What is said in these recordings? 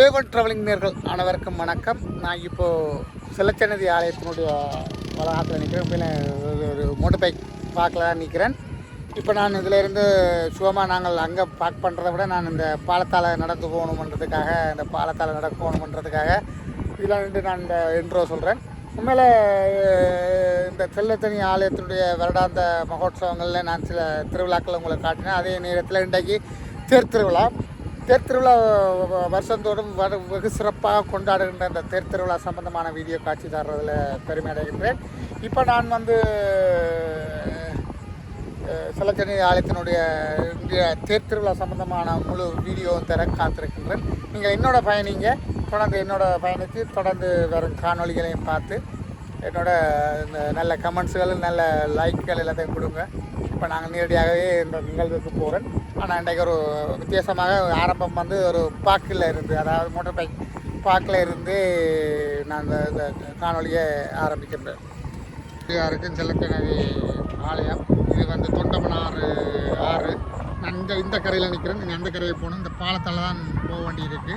A1 travelling நேர்கள் அனைவருக்கும் வணக்கம். நான் இப்போது செல்லச்சன்னதி ஆலயத்தினுடைய வளாகத்தில் நிற்கிறேன். ஒரு மோட்டர் பைக் பார்க்கல தான் நிற்கிறேன். இப்போ நான் இதிலேருந்து சுகமாக நாங்கள் அங்கே பார்க் பண்ணுறதை விட நான் இந்த பாலத்தால் நடந்து போகணுன்றதுக்காக இந்த பாலத்தால் நடக்க போகணுன்றதுக்காக இதில் நின்று நான் இந்த இன்ட்ரோ சொல்கிறேன். உண்மையில் இந்த செல்லத்தனி ஆலயத்தினுடைய வருடாந்த மகோத்சவங்களில் நான் சில திருவிழாக்கள் உங்களை காட்டினேன். அதே நேரத்தில் இன்றைக்கு தேர் திருவிழா வருஷந்தோறும் வெகு சிறப்பாக கொண்டாடுகின்ற இந்த தேர் திருவிழா சம்பந்தமான வீடியோ காட்சி தர்றதில் பெருமை அடைகின்றேன். இப்போ நான் செல்லச்சன்னதி ஆலயத்தினுடைய தேர் திருவிழா சம்பந்தமான முழு வீடியோ தர காத்திருக்கின்றேன். நீங்கள் என்னோட பயணித்து தொடர்ந்து வரும் காணொலிகளையும் பார்த்து என்னோட இந்த நல்ல கமெண்ட்ஸுகள் நல்ல லைக்கள் எல்லாத்தையும் கொடுங்க. இப்போ நாங்கள் நேரடியாகவே இந்த நிகழ்வுக்கு போகிறேன். ஆனால் இன்றைக்கு ஒரு வித்தியாசமாக ஆரம்பம் ஒரு பார்க்கில் இருந்து, அதாவது மோட்டர் பைக் பார்க்கில் இருந்து நான் இந்த காணொலியை ஆரம்பிக்கின்றேன். இருக்கும் செல்லச்சன்னதி ஆலயம். இது தொண்டமனாறு ஆறு. நான் இந்த கரையில் நிற்கிறேன். நீங்கள் அந்த கரையை போகணும். இந்த பாலத்தால் தான் போக வேண்டியிருக்கு.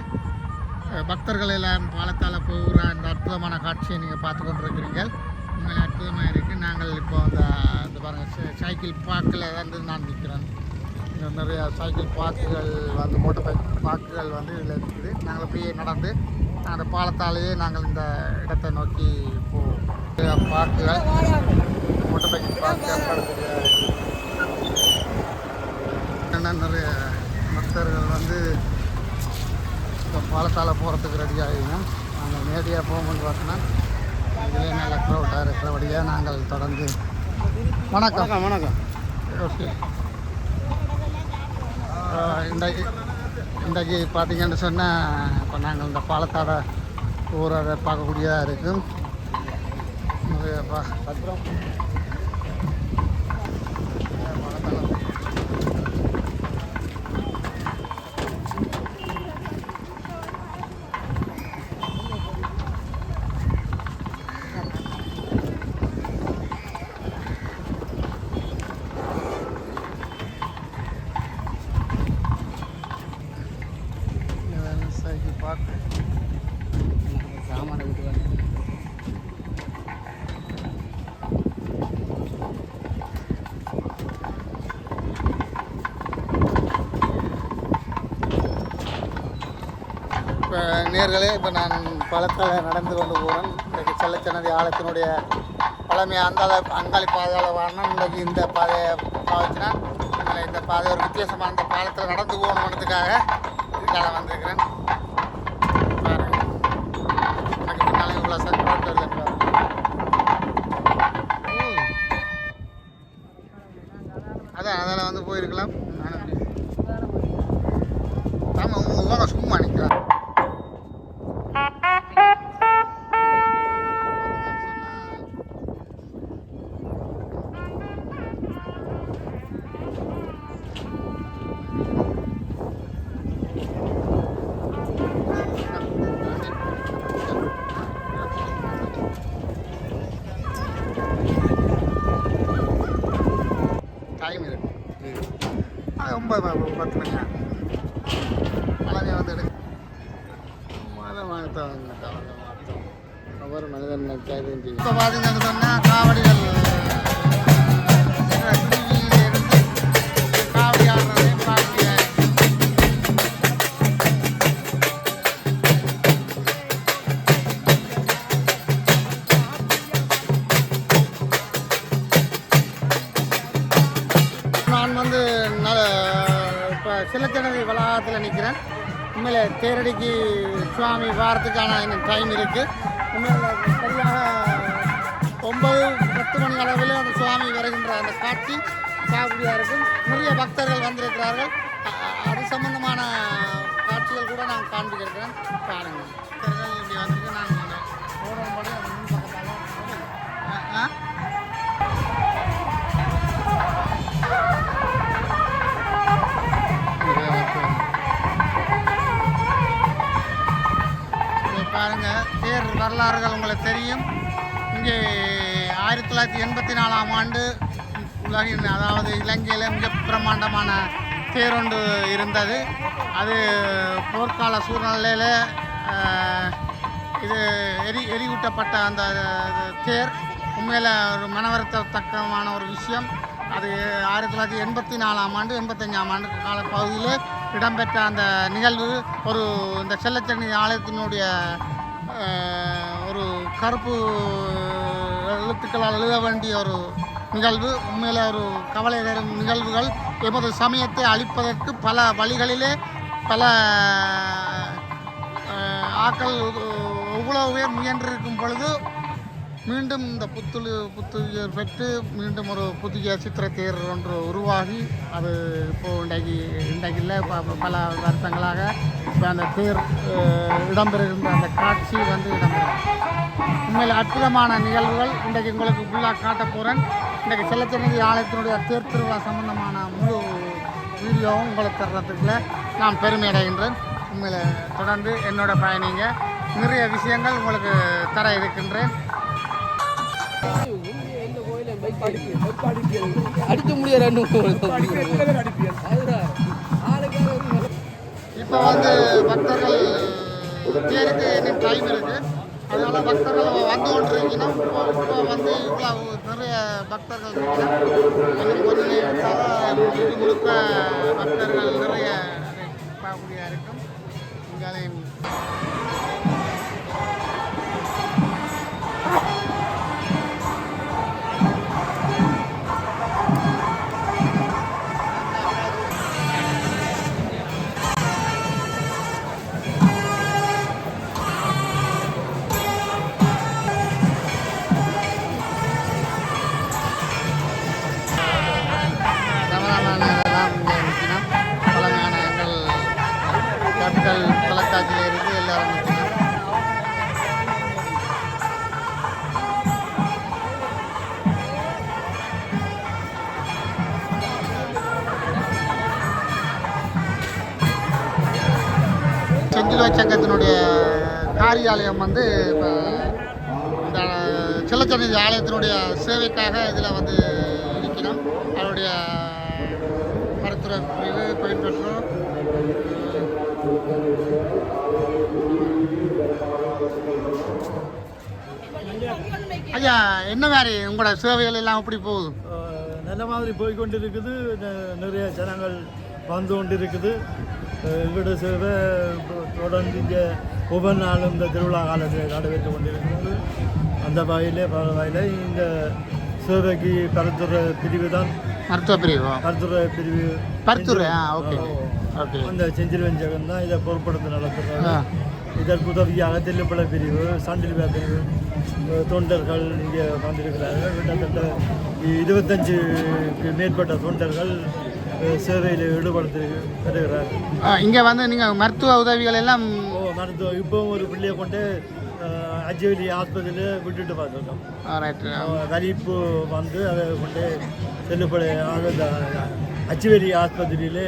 பக்தர்கள் எல்லாம் பாலத்தால் போகிற இந்த அற்புதமான காட்சியை நீங்கள் பார்த்து கொண்டிருக்கிறீங்க. உண்மையில் அற்புதமாக இருக்குது. நாங்கள் இப்போ அந்த பாருங்கள் சைக்கிள் பார்க்கில் நான் நிற்கிறேன். நிறைய சைக்கிள் பார்க்குகள் மோட்டர் பைக் பார்க்குகள் இதில் இருக்குது. நாங்கள் அப்படியே நடந்து அந்த பாலத்தாலேயே நாங்கள் இந்த இடத்தை நோக்கி போவோம். பார்க்குகள் மோட்டர் பைக் பார்க்கு நிறைய பக்தர்கள் இப்போ பாலத்தால் போகிறதுக்கு ரெடி ஆகிடும். நாங்கள் நேரடியாக போகும்போது பார்த்தோன்னா இதிலே நல்ல க்ரௌடாக இருக்கிறபடியாக நாங்கள் தொடர்ந்து வணக்கம். ஓகே, இன்றைக்கு பார்த்தீங்கன்னு சொன்னால் இப்போ நாங்கள் இந்த பாலத்தாட ஊரை பார்க்கக்கூடியதாக இருக்கும். பத்திரம் சாமான விட்டு இப்போ நேர்களே, இப்போ நான் பாலத்தால் நடந்து கொண்டு போகிறேன். இன்றைக்கு செல்லச்சன்னதி ஆலயத்தினுடைய பழமையை அங்காளி பாதையால் வரணும். இன்றைக்கு இந்த பாதையை பாவிச்சுனா இந்த பாதை ஒரு வித்தியாசமான இந்த பாலத்தில் நடந்து போகணுன்றதுக்காக இதுக்காக வந்திருக்கிறேன். அதால் போயிருக்கலாம். ஆமாம், உங்கள் சும்மா நிற்கிறேன். டைம் இருக்கு. 10 மணி அழகே எடுக்க ஒவ்வொரு மனிதன் இப்போ பார்த்தீங்கன்னு சொன்னால் காவடிகள் காவடி ஆடுறதையும் பார்க்க நான் இப்போ செல்லச்சன்னதி வளாகத்தில் நிற்கிறேன். உண்மையில் தேரடிக்கு சுவாமி வாரத்துக்கான இன்னும் டைம் இருக்குது. உண்மையில் சரியாக 9-10 மணி அளவில் அந்த சுவாமி வருகின்ற அந்த காட்சி சாகுடியாக இருக்கும். நிறைய பக்தர்கள் வந்திருக்கிறார்கள். அது சம்பந்தமான காட்சிகள் கூட நான் காண்பிக்கிறேன். பாருங்கள், பக்தர்கள் இப்படி வந்துட்டு நாங்கள் போகிறபடி அது முன் பக்கத்தால் பாருங்கள். தேர் வரலாறுகள் உங்களுக்கு தெரியும். இங்கே 1984ஆம் ஆண்டு உலகின், அதாவது இலங்கையில் மிக பிரம்மாண்டமான தேர் ஒன்று இருந்தது. அது போர்க்கால சூழ்நிலையில் இது எரியூட்டப்பட்ட அந்த தேர் உண்மையில் ஒரு மனவருத்தத்தக்கமான ஒரு விஷயம். அது 1984ஆம் ஆண்டு 85ஆம் ஆண்டு கால பகுதியில் இடம்பெற்ற அந்த நிகழ்வு ஒரு இந்த செல்லச்சனி ஆலயத்தினுடைய ஒரு கருப்பு எழுத்துக்களால் எழுத வேண்டிய ஒரு நிகழ்வு. உண்மையில் ஒரு கவலை தரும் நிகழ்வுகள். எமது சமயத்தை அழிப்பதற்கு பல வழிகளிலே பல ஆக்கள் இவ்வளவு பேர் முயன்றிருக்கும் பொழுது மீண்டும் இந்த புத்துயிர் பெற்று மீண்டும் ஒரு புதிய சித்திர தேர் ஒன்று உருவாகி அது இப்போது இன்றைக்கு இல்லை பல வருஷங்களாக இப்போ அந்த தேர் இடம்பெறுகின்ற அந்த காட்சி வந்து இடம்பெறும். உண்மையில் அற்புதமான நிகழ்வுகள் இன்றைக்கு உங்களுக்கு ஃபுல்லாக காட்ட போகிறேன். இன்றைக்கு செல்லச்சனி ஆலயத்தினுடைய தேர் திருவிழா சம்பந்தமான முழு வீடியோவும் உங்களுக்கு தர்றதுக்குள்ள நான் பெருமை அடைகின்றேன். உண்மையில் தொடர்ந்து என்னோட பயணிங்க நிறைய விஷயங்கள் உங்களுக்கு தர இருக்கின்றேன். அடிக்க முடியாது. இப்போ வந்து பக்தர்கள் தேருக்கு இன்னும் டைம் இருக்குது. அதனால் பக்தர்கள் வந்து கொண்டிருக்கணும். இப்போ வந்து இவ்வளோ நிறைய பக்தர்கள் இருக்கணும். கொஞ்ச நேரத்தால் இது முழுக்க பக்தர்கள் நிறைய பார்க்கக்கூடியதாக இருக்கும். இங்காலையும் தொலைக்காட்சியில் இருந்து எல்லாரும் நிற்கணும். செஞ்சிலுவை சங்கத்தினுடைய காரியாலயம் வந்து இப்போ இந்த செல்லச்சனி ஆலயத்தினுடைய சேவைக்காக இதில் வந்து இருக்கணும். அவருடைய மருத்துவ பிரிவு பெற்றோர் ஐயா, என்ன மாதிரி உங்களோட சேவைகள் எல்லாம் எப்படி போகுது? நல்ல மாதிரி போய்கொண்டு இருக்குது. நிறைய ஜனங்கள் வந்து கொண்டு இருக்குது. எங்களோட சேவை தொடர்ந்து இங்கே ஒவ்வொரு நாளும் இந்த திருவிழா காலத்தில் நடைபெற்று கொண்டிருக்கிறது. அந்த வகையிலே பல வகையில் இந்த சேவைக்கு பருத்துறை பிரிவு தான் மருத்துவ பிரிவு பருத்துறை அந்த செஞ்சிலுவன் ஜெகன் தான் இதை பொருட்படுத்த நடத்துகிறாங்க. இதற்கு உதவியாக தெல்லுப்பள பிரிவு, சாண்டில்வா பிரிவு தொண்டர்கள் இங்கே வந்திருக்கிறார்கள். கிட்டத்தட்ட 25க்கு மேற்பட்ட தொண்டர்கள் சேவையில் ஈடுபடுத்துகிறார்கள். இங்கே வந்து நீங்கள் மருத்துவ உதவிகள் எல்லாம் மருத்துவம் இப்போவும் ஒரு பிள்ளையை கொண்டு அஜ்வேலி ஆஸ்பத்திரியில் விட்டுட்டு பார்த்துருக்கோம். வலிப்பு வந்து அதை கொண்டு செல்லுப்படையாக இந்த அச்சுவேலி ஆஸ்பத்திரியிலே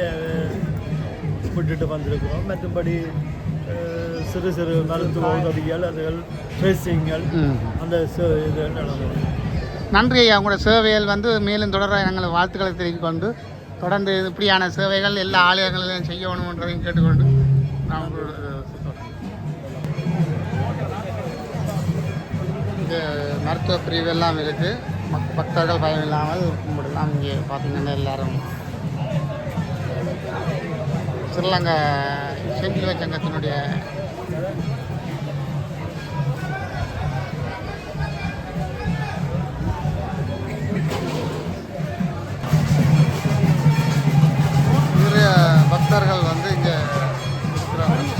விட்டுட்டு வந்திருக்கிறோம். மற்றபடி சிறு சிறு மருத்துவ உதவிகள் அதுகள் ட்ரெஸ்ஸிங்கள் அந்த இது நடந்தது. நன்றி ஐயா. உங்களோட சேவைகள் வந்து மேலும் தொடர எங்களை வாழ்த்துக்களை தெரிவித்துக் கொண்டு தொடர்ந்து இப்படியான சேவைகள் எல்லா ஆலயங்களிலும் செய்யணுன்றதையும் கேட்டுக்கொண்டு நான் இங்கே மருத்துவ பிரிவு எல்லாம் இருக்குது. பக்தர்கள் பயம் இல்லாமல் கும்பிடலாம். இங்கே பார்த்தீங்கன்னா எல்லோரும் ஸ்ரீலங்கா செஞ்சிலுவை சங்கத்தினுடைய நிறைய பக்தர்கள் வந்து இங்கே இருக்கிறாங்க.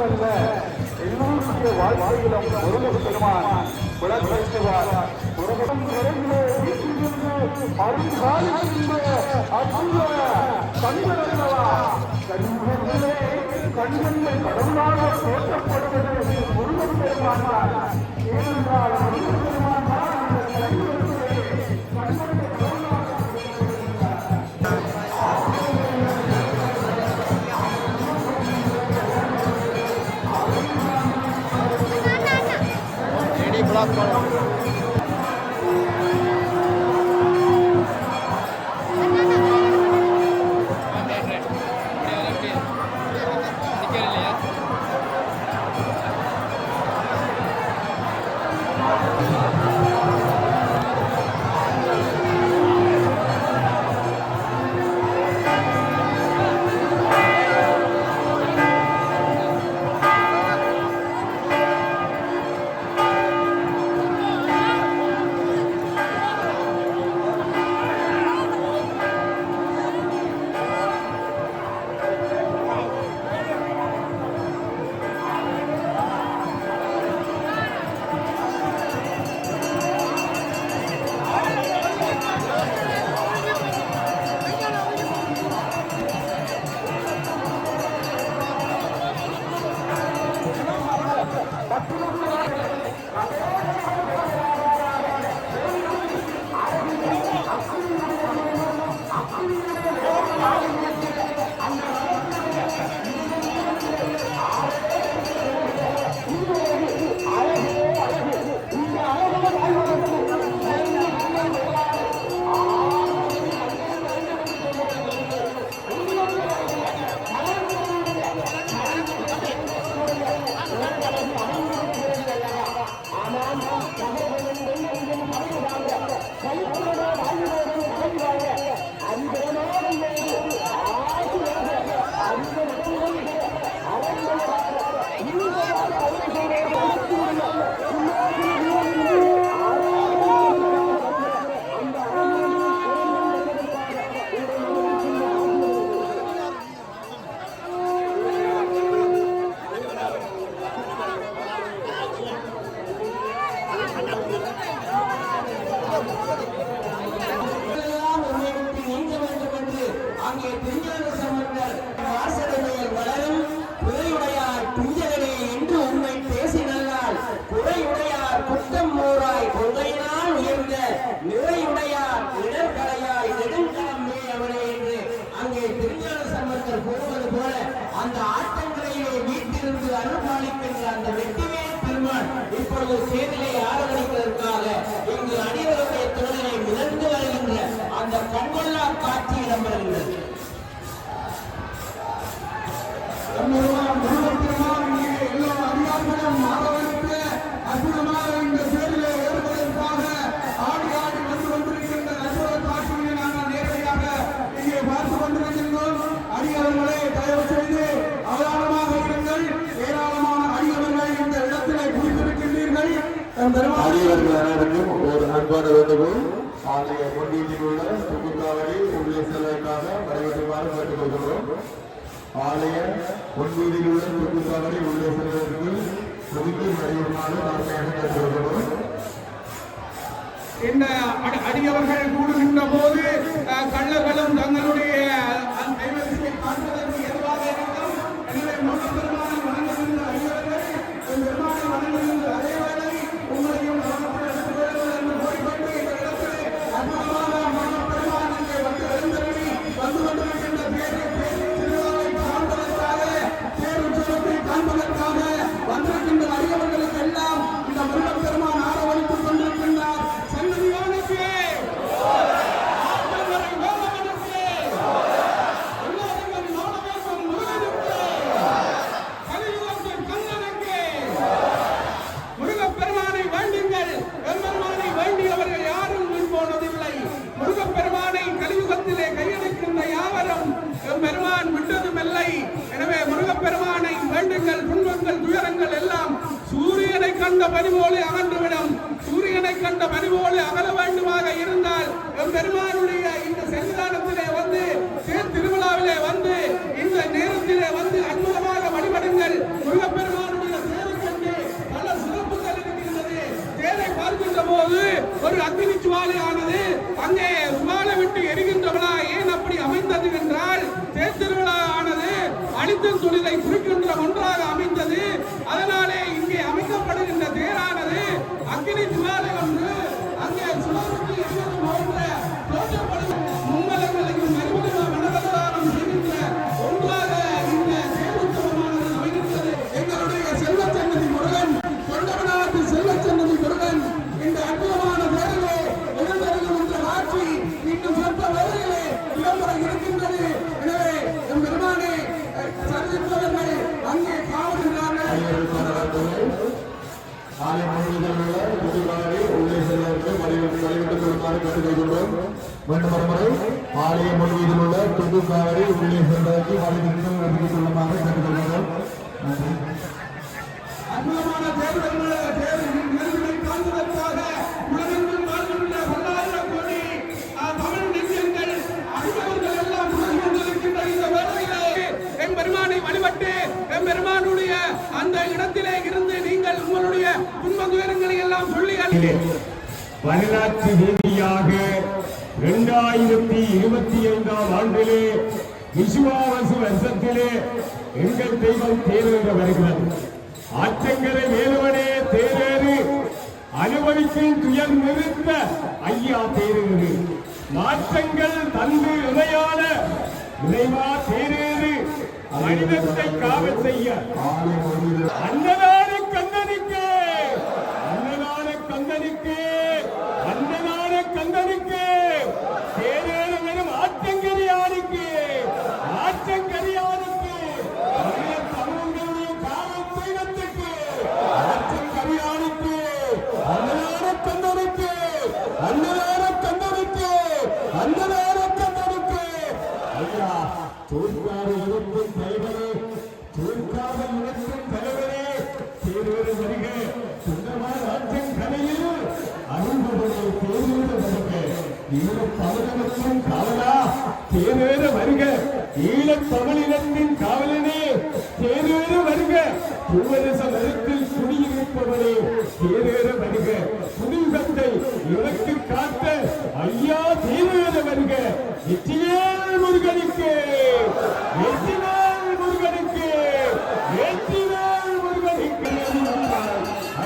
மட்டுமல்ல எல்லோருடைய வாழ்க்கையிலும் முருகப் பெருமான் விளக்கேற்றுவார். முருகன் நிறைந்து அருள்காலிக்கின்ற அற்புத கண்களல்லவா, கண்களிலே கண்களை கடவுளாக தோற்றப்படுவது முருகப் பெருமான் தான். ஏனென்றால் முருகப் பெருமான் தான் அந்த கண்களிலே கண்களை நிறையுடையார் இடர்களையாய் நெடுங்காமே அவனே என்று அங்கே திருஞான சம்பந்தர் கூறுவது போல அந்த ஆட்டங்களையே வீட்டிலிருந்து அருள்பாலிக்கின்ற அந்த வெற்றிவேல் பெருமான் இப்பொழுது சேரிலை ஆரம்பிப்பதற்காக இங்கு அடிவருடைய தொழிலை மிதந்து வருகின்ற அந்த கண்கொள்ளா காட்சி இடம்பெறுகிறது. அற்புதமாக இந்த சேரிலே ஏற்பதற்காக ஆடி ஆடி வந்து கொண்டிருக்கின்ற அற்புத காட்சியை நாங்கள் நேரடியாக இங்கே பார்த்து கொண்டிருக்கின்றோம். அடியவர்களை தயவு செய்து அவதானமாக இருங்கள். ஏராளமான அடியவர்கள் இந்த இடத்திலே குடித்திருக்கின்றீர்கள். அடியவர்கள் அனைவருக்கும் ஒரு அன்பான வேண்டுகோள். ஆலய முன்வீட்டில் உள்ள துப்புக்காவடி உள்ளே செல்வதற்காக வழிபட்டுமாறு கேட்டுக்கொள்கிறோம். ஆலய முன்வீதியில் உள்ள துப்புக்காவடி உள்ளே செல்வதற்கு இந்த அடியவர்கள் கூடுகின்ற போது கள்ளர்களும் தங்களுடைய பார்ப்பதற்கு எதுவாக இருக்கும். எனவே பெருமானை வணங்குகின்ற அடியவர்கள் பெருமானை வணங்குகின்ற அதேவேளை உங்களையும் என்று கோரிக்கொண்டு இந்த இடத்திலே அற்புதமான பெருமான் இங்கே வந்து எழுந்தருளி வந்து கொண்டிருக்கின்ற திருவிழாவை காண்பதற்காக பேருற்சவத்தை காண்பதற்காக வந்திருக்கின்ற அடியவர்களுக்கு எல்லாம் இந்த முருகப் பெருமான் ஆரவணித்துக் கொண்டிருக்கின்றார். சன்னதியானுக்கு முருகப் பெருமானை வேண்டுங்கள். பெருமானை வேண்டியவர்கள் யாரும் முன்போனதில்லை. முருகப் பெருமானை கலியுகத்திலே கையெடுக்கின்ற யாவரும் பெருமான் விட்டதுமில்லை. எனவே முருகப் பெருமானை வேண்டுங்கள். துன்பங்கள் துயரங்கள் எல்லாம் சூரியனை கண்ட பனிபோல அகன்றுவிடும். சூரியனை கண்ட பனிபோல அகல வேண்டுமாக இருந்தால் பெருமானுடைய இந்த சன்னிதானத்திலே வந்து திருவிழாவிலே வந்து இந்த நேரத்திலே வந்து அற்புதமாக வழிபடுங்கள். முருகப் அக்னி ஜுவாலையானது அங்கே சுவாலை விட்டு எரிகின்ற விழா ஏன் அப்படி அமைந்தது என்றால் தேர் திருவிழா ஆனது அழித்தல் தொழிலை குறிக்கின்ற ஒன்றாக அமைந்தது. அதனாலே இங்கே அமைக்கப்படுகின்ற தேரானது அக்னி ஜுவாலை ஒன்று அங்கே சுழற்சி எரிவது போன்ற தோற்றப்படும் மும்மலங்களையும் மனவதாரம் செய்கின்ற ஒன்றாக இந்த தேர் உற்சவமானது அமைகின்றது. எங்களுடைய செல்வச்சன்னதி முருகன் தொண்டமனாத்து செல்வச்சன்னதி முருகன் இந்த அற்புதமான தேரிலே எழுந்தருளுகின்ற காட்சி இன்னும் சொற்ப வேளையிலே இடம்பெற இருக்கின்றது. எனவே எம் பெருமானை சந்திப்பவர்கள் அங்கே காவல்கிறார்கள். ஆலய முழுவதும் உள்ள புதுவாரி உள்ளே செல்வதற்கு வழிவிட்டுக் கொள்ளுமாறு கேட்டுக்கொள்கிறோம். மீண்டும் ஒருமுறை ஆலய முழுவதும் உள்ள புதுக்காவரி உள்ளே செல்வதற்கு வழிவிட்டுக் கொள்ளுமாறு கேட்டுக்கொள்கிறோம். அற்புதமான தேர்தலை காண்பதற்காக உலகெங்கும் வாழ்கின்ற பல்லாயிரம் கோடி தமிழ் நெஞ்சங்கள் அடியவர்கள் எல்லாம் கொண்டிருக்கின்ற இந்த வேளையிலே எம் பெருமானை வழிபட்டு எம் பெருமானுடைய அந்த இடத்திலே இருந்து நீங்கள் உங்களுடைய துன்ப துயரங்களை எல்லாம் சொல்லி வரலாற்று ரீதியாக 2025ஆம் ஆண்டிலே விசுவாவசு வருஷத்திலே எங்கள் தெய்வம் தேர்தல் வருகிறது. ஆற்றங்கரை வேலுவனே தேரேறு அனுபவிக்கும் துயர் நிறுத்த ஐயா தேரேறு மாற்றங்கள் தந்து இணையான இறைவா தேரேறு மனிதத்தை காவல் செய்ய அன்னதான கந்தனுக்கு அன்னதான கந்தனுக்கு அன்னதான கந்தனுக்கு தேரேறு எனும் ஆற்றங்கரியானுக்கு ஆற்றங்கரியானுக்கு தேரேறு வருக ஈழத் தமிழினத்தின் காவலனே தேரேறு வருக பூவரச மரத்தில் குடியிருப்பவனே தேரேறு வருக குடும்பத்தை இறக்கு காத்த ஐயா தேரேறு வருக வெற்றிவேல் முருகனுக்கு வெற்றிவேல் முருகனுக்கு வெற்றிவேல் முருகனுக்கு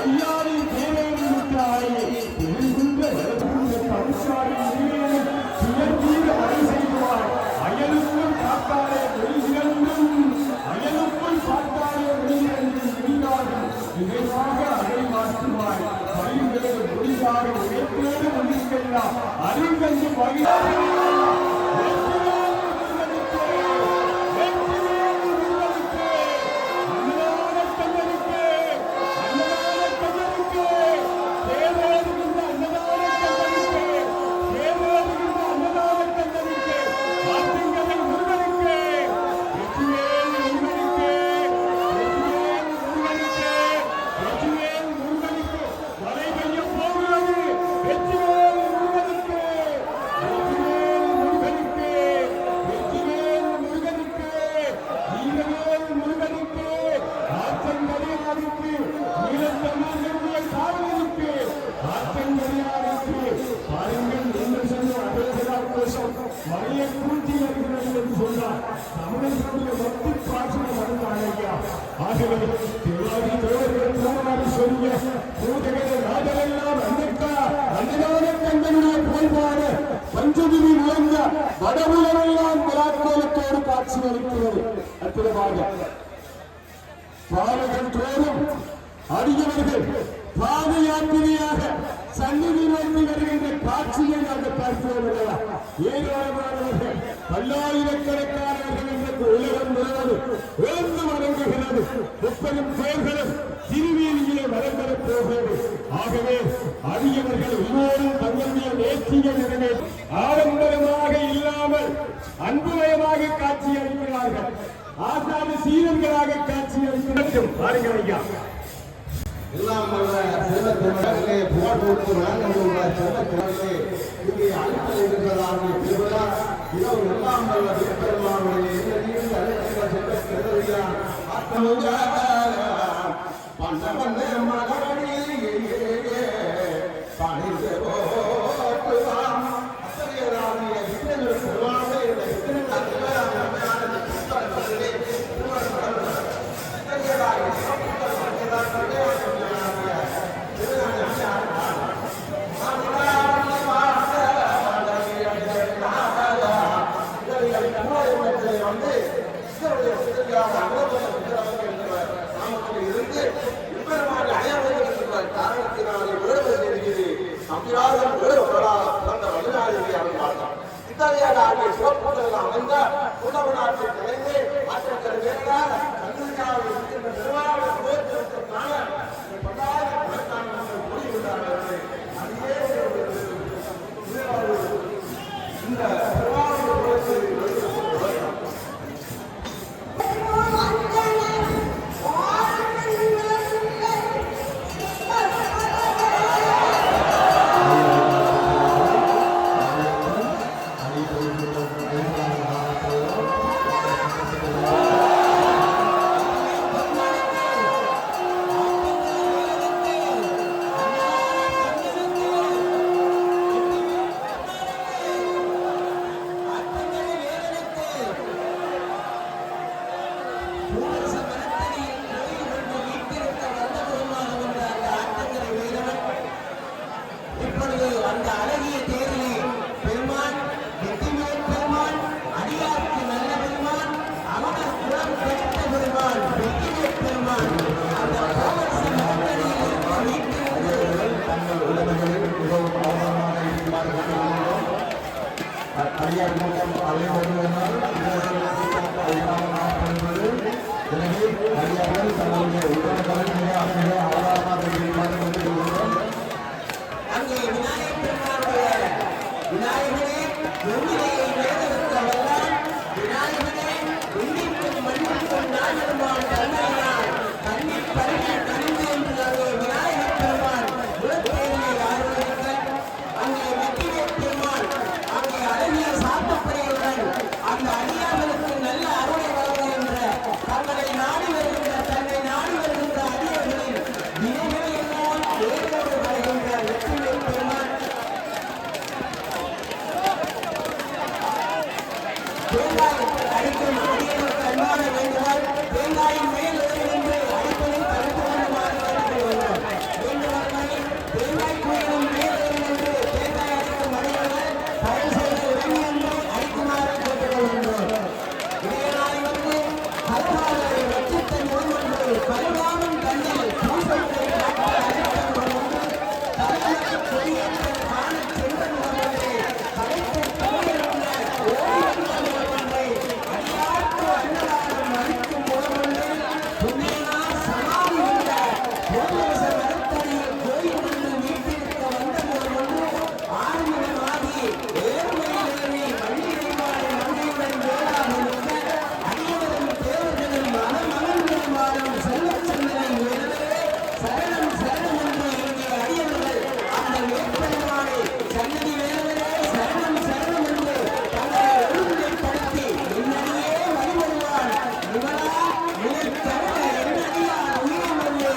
ஐயாவின் தேரேறு முத்தாய் பெருங்குன்ற வரதுன்ற தமிழ்ச்சாலை சுயர்வீர வரை செய்வார் அயலுக்குள் காத்தாலே வெளியிரண்டும் அயலுக்குள் பார்த்தாலே வெளியிரண்டும் வெளியாகும் இதையாக அதை மாற்றுவாய் பயிர்களை ஒளியாக உயர்த்தேடு ஒன்றிருக்கலாம் அருங்கஞ்சு மழையை கூட்டி வருகிறது என்று சொன்னார். தமிழர்களுடைய மொத்த பிராச்சீனம் அதுதான் ஐயா. ஆகவே தேவாதி தேவர்கள் போராடி சொல்லிய பூதகர ராஜரெல்லாம் அன்னைக்கா அன்னதான கந்தனுடைய புகழ்பாடு பஞ்சதிவி உயர்ந்த வடவுலரெல்லாம் விழாக்கோலத்தோடு காட்சி அளிக்கிறது. அற்புதமாக பாலகன் தோறும் அடியவர்கள் பாத யாத்திரையாக சந்நிதி நோக்கி வருகின்ற காட்சியை நாங்கள் பார்க்கிறோம். ஏராளமானவர்கள் பல்லாயிரக்கணக்கானவர்கள் இன்றைக்கு உலகம் முழுவதும் உயர்ந்து வழங்குகிறது. 30 பேர்களும் திருவீதியிலே வளர்ந்து போகிறது. ஆகவே அடியவர்கள் எல்லோரும் தங்களுடைய நேர்த்தியை நிறைவேற்றி ஆடம்பரமாக இல்லாமல் அன்புமயமாக காட்சி அளிக்கிறார்கள். ஆசான சீரர்களாக காட்சி அளிக்கிறார்கள். பாருங்கள் ஐயா, எல்லாம் செல்வத்திலே புகார் கொடுத்து வழங்கியுள்ள செல்வத்திலே இங்கே அழைத்து இருக்கிறார் திருவிழா. இரவு எல்லாம் பெருமானுடைய பணிந்தோ ஆற்றை கலைந்து ஆற்றங்கரை வேலையாக கல்லூரியாக இருக்கின்ற பெருமாளுடைய கோத்திரத்தை காண பல்லாயிரக்கணக்கான மக்கள் கூடியுள்ளார்கள். அதையே இந்த பெருமாளுடைய கோத்திரை அடியார் கூட்டம் அலைவருவதனால் எனவே அடியார்கள் தங்களுடைய உடல்களை மிக அவதாரமாக கொண்டிருக்கிறோம். அங்கே விநாயகர் பெருமானுடைய விநாயகனே வெண்ணிலையை வேதவித்தவெல்லாம் விநாயகனே விண்ணிற்கும் மண்ணிற்கும் நான் பெருமான் தன்னையான் தண்ணீர் பருகி கணிந்து என்று அங்கே விநாயகர் பெருமான் உலகத்தேரியை ஆதரிக்க அங்கே வெற்றிவேல் பெருமான் அங்கே அழகிய சாத்தப்படையுடன் அந்த அடியார்களுக்கு நல்ல அருளை வழங்குகின்ற தங்களை நாடி வருகின்ற தன்னை நாடி வருகின்ற அடியவர்களின் வினைகளை எல்லாம் வேரோடு வருகின்ற வெற்றிவேல் பெருமான் தேங்காய் அடிக்கும் அடியவருக்கு அன்பான வேண்டுதல் தேங்காயின் மேல் ஏறி நின்று அடிப்பதை தடுத்து கொள்ளுமாறு வேண்டுகிறோம். வேண்டுவர்களை தேங்காய் குயிலும் மேல் ஏறி நின்று தேங்காய் அடிக்கும் அடியவர்கள் தயவு செய்து இறங்கி நின்று அடிக்குமாறு கேட்டுக்கொள்கின்றோம். இடையனாய் வந்து கருவாளரை வெற்றித்தன் ஒன்று பருவாமன் கண்ணில் பூசத்தை காட்டி அழைத்தன் ஒன்று தலைமையை கொடியேற்ற காணச் சென்றன் ஒன்றே கலைத்து தமிழிருந்த ஓடிவந்த ஒன்றை அடியார்க்கு அன்னதானம் அளிக்கும் முகமொன்று புண்ணியனார் சமாதி உள்ள பொருளரச மரத்தடியில் கோயில் நின்று மீட்டிருக்க வந்த முகமொன்று ஆறுமுகமாகி ஏறுமையிலேறி வள்ளியைவாழை மங்கையுடன் வேளாக நிற்க அடியவரும் தேவர்களும் மனமகன்களும் வாழும் செல்வச் சிந்தனை வேதவே சரணம் சரணம் என்று இங்கே அடியவர்கள் அந்த வேட்பெருமானை சன்னதி வேதவே சரணம் சரணம் என்று தங்களை ஒழுங்குபடுத்தி என்னடியே வழிபடுவான் இவனா நினைத்தவன என்னடியார் உயிரமல்லே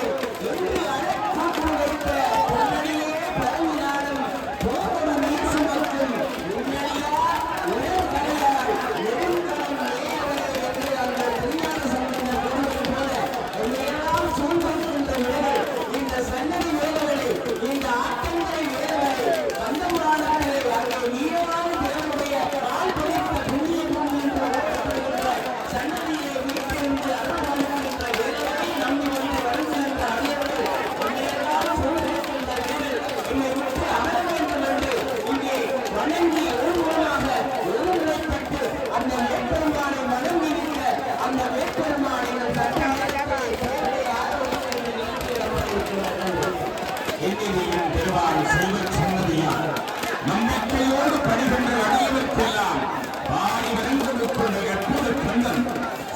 என்று அழைப்பு வைத்த பொன்னடியே பரவினாலும் போதம் நீர் சுமக்கும் உன்னடியார் ஒரே கடையார் நெடுங்கலம் நேயவரே என்று அந்த திருஞான சம்பந்தர் கூறுவது போல என்னையெல்லாம் சூழ்ந்திருக்கின்ற வேலை இந்த சன்னதி வேலைகளை இந்த ஆட்டங்களை வேலைகளை கந்தபுராணத்திலே அங்கே நீளமான திறனுடைய பால் பிடித்த புண்ணிய பூமி என்று அழைக்கப்படுகின்ற சன்னதியை வீட்டிலிருந்து அருள்பாலிக்கின்ற வேலைகளை நம்பி வந்து வருகின்ற அடியவர்கள் என்னையெல்லாம் சூழ்ந்திருக்கின்ற வேலை என்னை விட்டு அமர வேண்டும் என்று இங்கே வணங்கி ஒருவனாக ஒருநிலைப்பட்டு அந்த வேட்பெருமானை வணங்கி நிற்க அந்த வேட்பெருமானை நம் எண்ணிலையும் பெருவான் செல்வச் சன்னதியான் நம்பிக்கையோடு பணிகின்ற அடியவர்க்கெல்லாம் பாடி விரங்கொடுக்கின்ற அற்புத கண்ணன்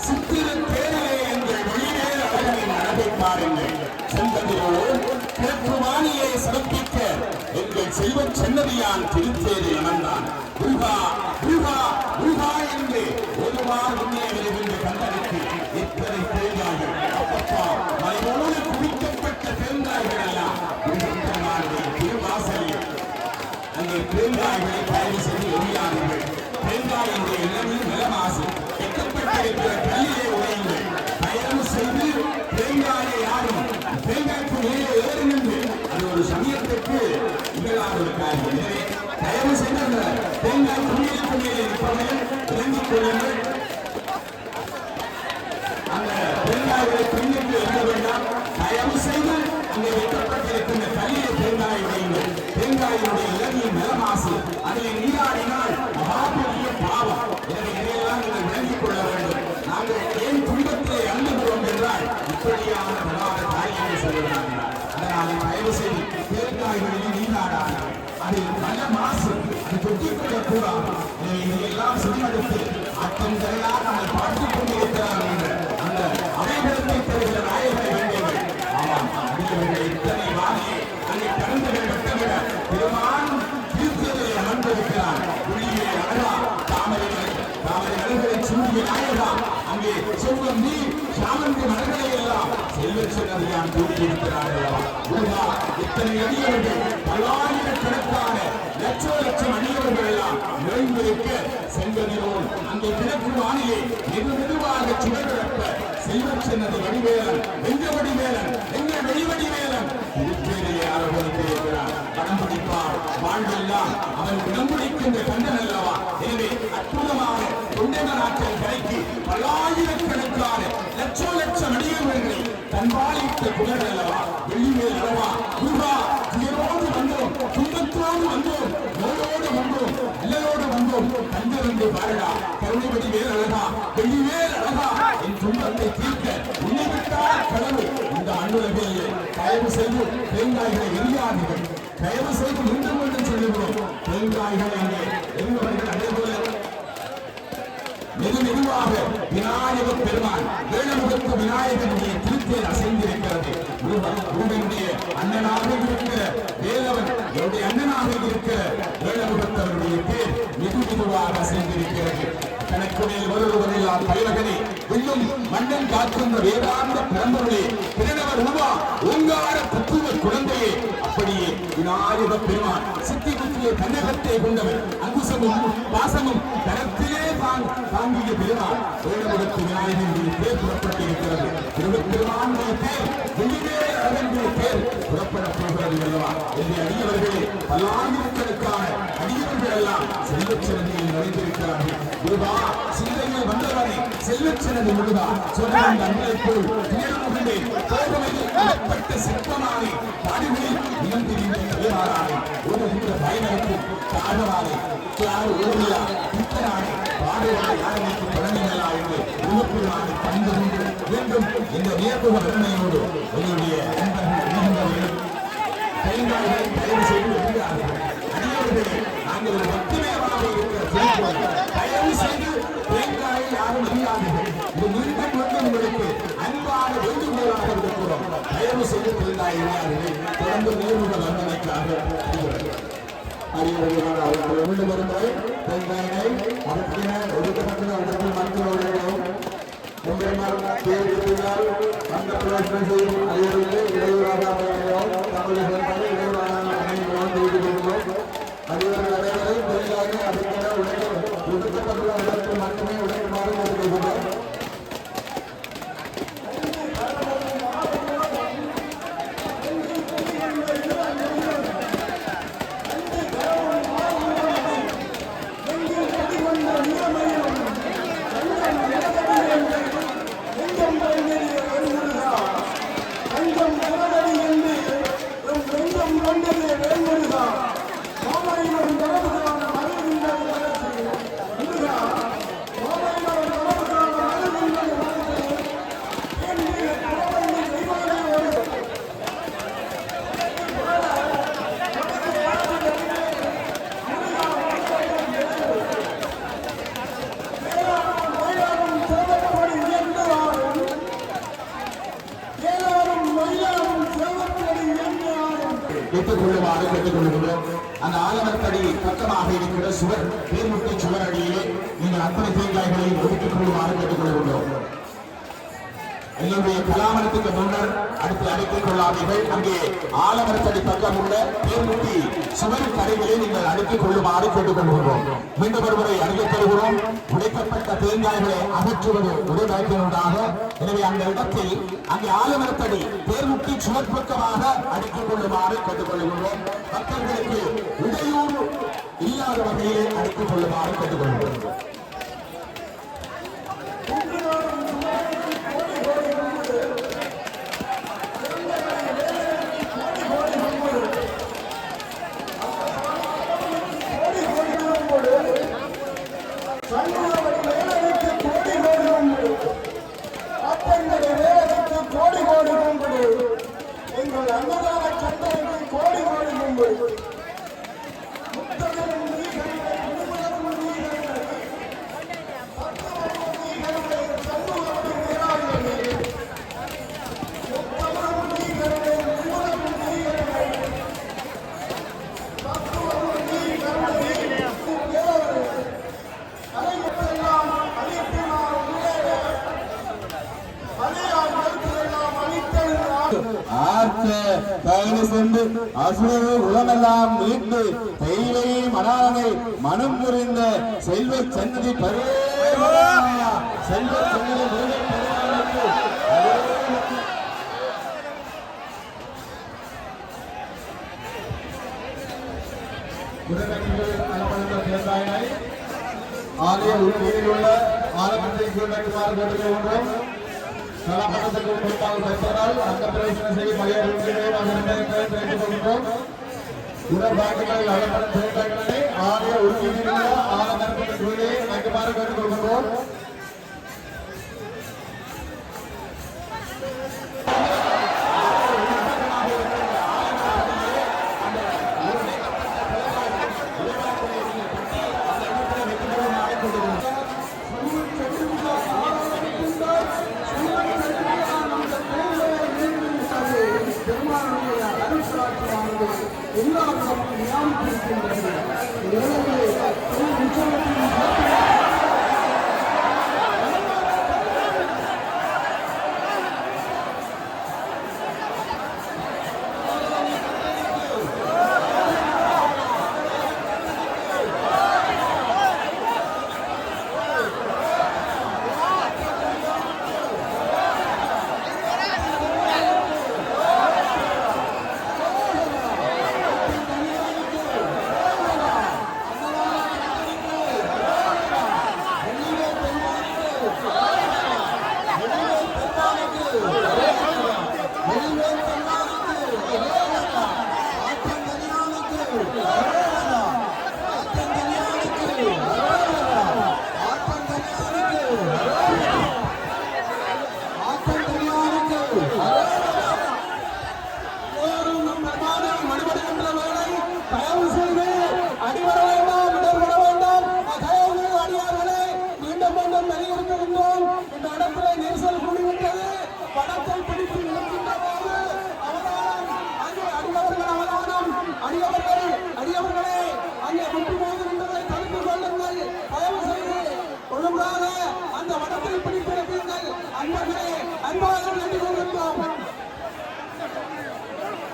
சித்திர தேரிலே எங்கள் வெளியே அழகின் அழகை பாருங்கள் சென்றதிலோடு கிழக்கு வாணியை சிறப்பிக்க எங்கள் செல்வச் சன்னதியான் திருத்தேரில் அமர்ந்தான். முருகா முருகா முருகா என்று ஒருவாறு முன்னே வருகின்ற கண்ணனுக்கு எத்தனை தேங்காய்கள் அப்பப்பா மலையோடு குவிக்கப்பட்ட தேங்காய்கள் எல்லாம் திருவாசலில் அங்கே தேங்காய்களை பயணி செய்து எரியாதீர்கள். தேங்காயினுடைய இளமையும் நிலமாசு எட்டப்பட்டிருக்கிற கல்லிலே உடையுங்கள். பயணம் செய்து தேங்காயை யாரும் தேங்காய்க்கு மேலே ஏறி நின்று அது ஒரு சமயத்திற்கு இகழாத ஒரு காரியம். எனவே தயவு செய்து அந்த தேங்காய் குடியிருப்பு மேலே இருப்பவர்கள் இறங்கிக் கொள்ளுங்கள். அந்த தேங்காய்களை பின்னிட்டு இருக்க வேண்டாம். தயவு செய்து அங்கே வைக்கப்பட்டிருக்கின்ற கல்லிலே தேங்காய் உடையுங்கள். தேங்காயினுடைய இளமையும் நிலமாசு அதில் நீராடினால் மகாபெரிய பாவம். எனவே இதையெல்லாம் நீங்கள் விளங்கிக் கொள்ள வேண்டும். தேங்காய்களில் நீராடாது அது நல்ல மாசு அது தொட்டிக்கொள்ளக் கூடாது. எனவே இதையெல்லாம் செவிமடுத்து ஆட்டம் தரையாக நம்மை பார்த்துக் கொண்டிருக்கிறார் என்ற அந்த அவைகளுக்கு தருகிற நாயகரை வேண்டியவை. ஆமாம், அடியவர்கள் இத்தனை வாங்கி அங்கே கடந்தவர்கள் விட்டவிட பெருமான் தீர்த்தத்தை அமர்ந்திருக்கிறார். உள்ளியே அழகா தாமரை மலர்களை சூடிய நாயகா அங்கே செல்வம் நீ சாமந்தி மலர்களை எல்லாம் செல்வச்சென்னதியான் தூக்கியிருக்கிறார்களா. இத்தனை அடியவர்கள் பல்லாயிரக்கணக்கான லட்சம் அடியவர்கள் எல்லாம் நிறைந்திருக்க செல்வதிரோன் அங்கே கிழக்கு வானிலே மெதுவாக சுடர்கிழப்ப செல்வச்சென்னதி வடிவேலன் எங்க வடிவேலன் எங்க வெளிவடிவேலன் திருப்பேரையே ஆரோக்கியிருக்கிறார். படம் பிடிப்பார் வாழ்வெல்லாம் அவன் இடம் பிடிக்கின்ற கண்டன் அல்லவா. எனவே அற்புதமாக தொண்டைமனாற்றல் கரைக்கு பல்லாயிரக்கணக்கான லட்சம் அடியவர்களை தன்பாலித்த குலர் அல்லவா. வெள்ளிமேல் அளவா குருவா துயரோடு வந்தோம், துன்பத்தோடு வந்தோம், நோயோடு வந்தோம், இல்லையோடு வந்தோம், கண்டிருந்து பாருடா கருணைபடி வேல் அழகா வெள்ளிவேல் அழகா என் துன்பத்தை தீர்க்க உன்னை விட்டால் கடவுள் இந்த அன்புலகில் தயவு செய்து தேங்காய்களை எரியாதீர்கள். தயவு செய்து மீண்டும் மீண்டும் சொல்லுகிறோம், தேங்காய்கள் எங்கே எரிவர்கள் அதேபோல மெதுவாக விநாயக பெருமான் வேளமுகத்து விநாயகனுடைய திருத்தேர் அசைந்திருக்கிறது. உங்களுடைய அண்ணனாக இருக்கிற வேலவன் என்னுடைய அண்ணனாக இருக்கிற வேளமுகத்தவருடைய பேர் மெதுவாக அசைந்திருக்கிறது. கணக்கு மேல் வருவதெல்லாம் தலைவகனே இன்னும் மன்னன் காக்கின்ற வேதாந்த பிறந்தவர்களே பிறனவர் உருவா ஓங்கார தத்துவ குழந்தையே. அப்படியே விநாயக பெருமான் சித்தி குத்திய கண்ணகத்தை கொண்டவர் அங்குசமும் பாசமும் கரத்திலே தாங்கிய பெருமான் வேடமுகத்து விநாயகனுடைய பேர் புறப்பட்டிருக்கிறது. பெருமானுடைய பேர் வெளியே அழகிய பேர் புறப்படப் போகிறது அல்லவா. என்னுடைய அடியவர்களே பல்லாயிரக்கணக்கான அடியவர்கள் எல்லாம் செல்வச்சனதியில் நுழைந்திருக்கிறார்கள். முருகா சிந்தையில் வந்தவரை செல்வச்சனதி முருகா சொன்ன அந்த அன்பை போல் துயரமுகண்டே கோபமையில் அகப்பட்ட சிற்பமானே பாடுகளில் இழந்திருந்த வேளாண் ஓடுகின்ற பயனருக்கும் காரணமானே யார் ஓடியா புத்தரானே பாடுகளை யாருக்கு பழனிகளா என்று உறுப்புகளான பணிந்து கொண்டு வேண்டும் இந்த வியப்பு வர்ணனையோடு என்னுடைய நண்பர்கள் கைங்கால்களை தயவு செய்து வருகிறார்கள். அடியவர்களே நாங்கள் ஒரு பக்திமயமாக இருக்கிற தயவு செய்து தேங்காயை யாரும் அறியாதீர்கள். இது மீண்டும் வந்து உங்களுக்கு அன்பான வேண்டுகோளாக இருக்கிறோம். தயவு செய்து தேங்காய் அறியாதீர்கள். தொடர்ந்து நேர்முக வர்ணனைக்காக அவர்கள் மீண்டும் வரும்போது தேங்காயினை அதற்கென ஒதுக்கப்பட்ட இடத்தில் மருத்துவர்களும் தேர்தல் அந்த பிரச்சனை செய்யும் அதிகாரிகளே இடையூறாக அமைகிறோம். தமிழக இடையூறாக அமைகிறோம் செய்து கொள்கிறோம். அதிகாரிகள் அனைவரும் தேங்காயை அதற்கென ஒதுக்கப்பட்டுள்ள இடத்தில் மட்டுமே உடைக்குமாறு கேட்டுக்கொள்கிறோம். கேட்டுக்கொள்ளுமாறு கேட்டுக்கொள்கிறோம். அந்த ஆலமரத்தடி பக்கமாக இருக்கிற சுவர் பேர்முட்டி சுவர் அடியிலே நீங்கள் அத்தனை தேங்காய்களையும் ஒதுக்கிக் கொள்ளுமாறு கேட்டுக்கொள்கிறோம். எங்களுடைய கலாமரத்துக்கு முன்னர் அடுத்து அடுக்கிக் கொள்ளாதீர்கள். அங்கே ஆலமரத்தடி பக்கம் உள்ள பேர்முட்டி சுவர் கரைகளை நீங்கள் அடுக்கிக் கொள்ளுமாறு கேட்டுக்கொள்கிறோம். மீண்டும் ஒருமுறை அறிவித் தருகிறோம். உடைக்கப்பட்ட தேங்காய்களை அகற்றுவது உடனடியாக. எனவே அந்த இடத்தில் அங்கே ஆலமரத்தடி பேர்முட்டி சுவர் பக்கமாக அடுக்கிக் கொள்ளுமாறு கேட்டுக்கொள்கிறோம். பக்தர்களுக்கு இடையூறு இல்லாத வகையிலே அடுக்கிக் கொள்ளுமாறு கேட்டுக்கொள்கிறோம். எங்கள் அன்னதான சந்தைக்கு கோடி கோடி காக்க தயவு சென்று அசுர உலமெல்லாம் மீட்டு தெய்வை மணாலனை மனம் புரிந்த செல்வ சன்னதி செல்வ சன்னதி முருகன் பெருமானுக்கு ஆலய உள்ள ஆலயத்தை கேட்டுமாறு கேட்டுக்கொள்கிறோம். கலாபணத்துக்கு முன்பாக பெற்றால் அந்த பிரவேசனம் செய்ய மரியாதை உடற்பாட்டுகள் அலப்படம் செய்தார்களே ஆலய உறுப்பினர்கள் ஆலமரத்துக்குள்ளே வைக்குமாறு கேட்டுக்கொள்கிறோம்.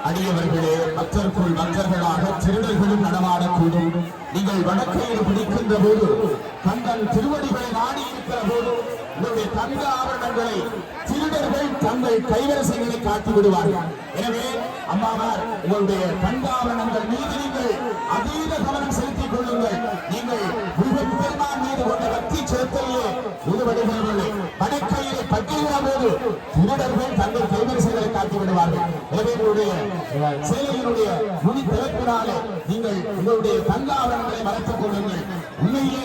அடியவர்களே, பக்தருக்குள் பக்தர்களாக திருடர்களும் நடமாடக்கூடும். நீங்கள் வடக்கையில் பிடிக்கின்ற போது தங்கள் திருவடிகளை நாடி இருக்கிற போது உங்களுடைய தங்க ஆபரணங்களை திருடர்கள் தங்கள் கைவரிசைகளை காட்டி விடுவார்கள். எனவே அம்மாவார் உங்களுடைய தங்க ஆபரணங்கள் மீது நீங்கள் அதீத கவனம் செலுத்திக் கொள்ளுங்கள். நீங்கள் முருகன் பெருமான் மீது கொண்ட பக்தி செலுத்தலையே ஈடுபடுகிறவர்களே, வடக்கையிலே பட்டியலிட போது திருடர்கள் தங்கள் கைவரிசைகளை காட்டி விடுவார்கள். எனவே உங்களுடைய சேலையினுடைய நுனி திறப்பினாலே நீங்கள் உங்களுடைய தங்க ஆபரணங்களை மறைத்துக் கொள்ளுங்கள். உண்மையே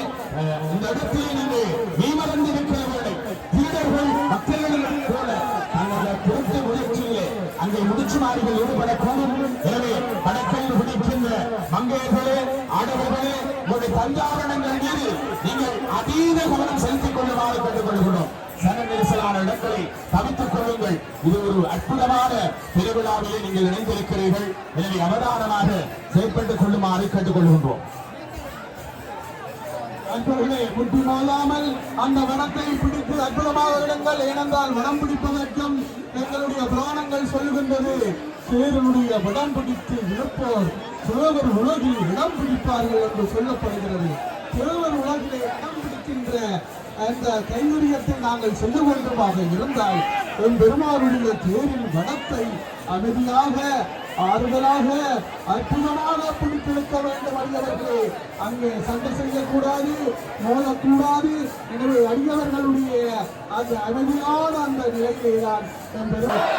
இந்த இடத்திலே நீங்கள் மீமறந்து இருக்கிறவர்களை திருடர்கள் மக்களிடம் போல தங்கள் பொருத்த முயற்சியிலே அங்கே முடிச்சுமாறிகள் ஈடுபடக்கூடும். எனவே வடக்கையில் பிடிக்கின்ற மங்கையர்களே, ஆடவர்களே, உங்களுடைய தஞ்சாவரணங்கள் மீது நீங்கள் அதீத கவனம் செலுத்திக் கொள்ளுமாறு கேட்டுக் கொள்கிறோம். சன நெரிசலான இடங்களை தவித்துக் கொள்ளுங்கள். இது ஒரு அற்புதமான திருவிழாவிலே நீங்கள் இணைந்திருக்கிறீர்கள். எனவே அவதானமாக செயல்பட்டுக் கொள்ளுமாறு கேட்டுக் கொள்கின்றோம். அன்பர்களே, முட்டி மோதாமல் அந்த வனத்தை பிடித்து அற்புதமாக விடுங்கள். ஏனென்றால் வனம் பிடிப்பதற்கும் எங்களுடைய புராணங்கள் சொல்லுகின்றது, சேரனுடைய வடம் பிடித்து இழப்போர் சிறுவர் உலகில் இடம் பிடிப்பார்கள் என்று சொல்லப்படுகிறது. சிறுவர் உலகிலே இடம் பிடிக்கின்ற அந்த கைங்கரியத்தை நாங்கள் செய்து கொண்டதாக இருந்தால் என் பெருமாளுடைய தேரின் வனத்தை அமைதியாக ஆறுதலாக அற்புதமாக பிடித்திருக்க வேண்டும். அடியவர்களே, அங்கே சண்டை செய்யக்கூடாது, மோதக்கூடாது. எனவே அடியவர்களுடைய அந்த அமைதியான அந்த நிலையை தான் என் பெருமாள்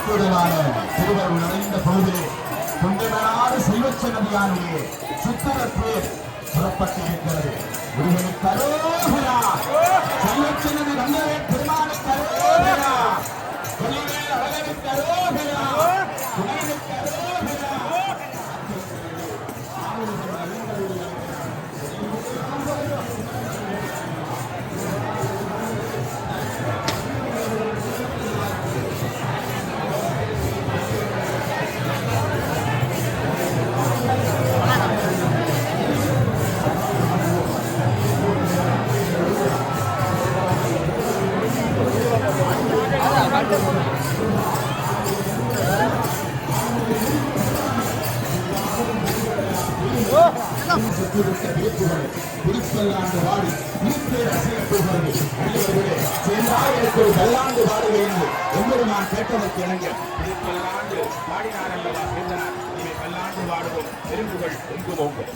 அற்புதமான திருவருள் நிறைந்த பொழுதிலே தொண்டனான செல்வச்ச நபியானுடைய சித்தரத்தேர் புறப்பட்டிருக்கிறது. முருகனுக்கு அரோகரா, செல்வச்ச நபி வந்தவே பெருமானுக்கு அரோகரா, கொல்லிவேல் அழகனுக்கு அரோகரா, குமரனுக்கு அரோகரா. திருப்பல்லாண்டு வாடி நீப்பேர் அசையப்போகிறது. சேர்ந்தாயிரத்து பல்லாண்டு வாடுக என்று எம்பெருமான் கேட்டதற்கு இணங்க திருப்பல்லாண்டு பாடினார் அல்லவா சேர்ந்தார். இவை பல்லாண்டு வாடுவோம் பெரும்புகள் எங்கு போகும்.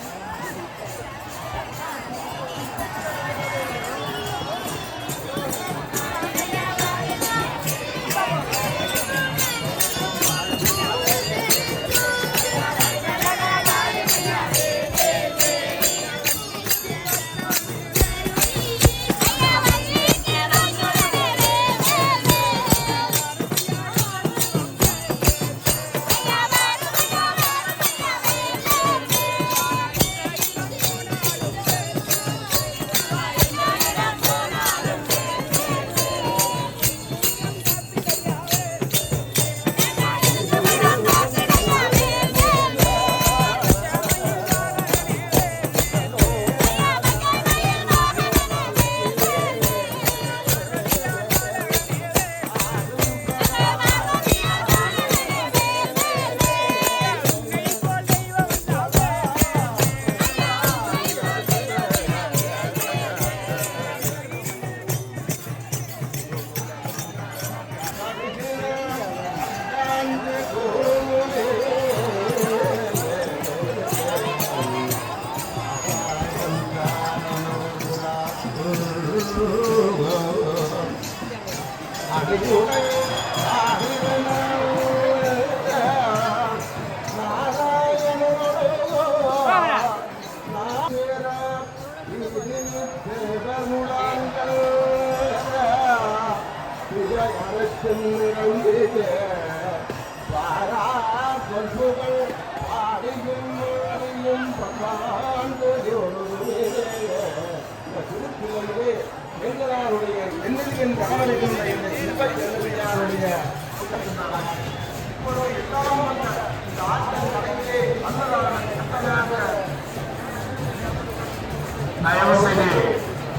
தயவு செய்து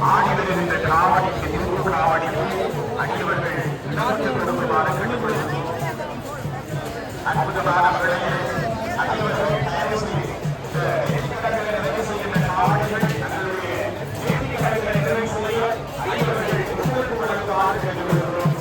ஆடிவர் என்ற காவடிக்கு திருப்பு காவடி அடியவர்கள் நடந்து கொடுக்குமாறு கேட்டுக்கொள்கிறோம். அற்புதமான அடியவர்கள் தயவு செய்து நிறைவு செய்கின்ற காவடிகள் தங்களுடைய வேண்டிகளை நிறைவு செய்ய அடியவர்கள் ஒத்துழைப்பு வழங்குமாறு கேட்டுக்கொள்கிறோம்.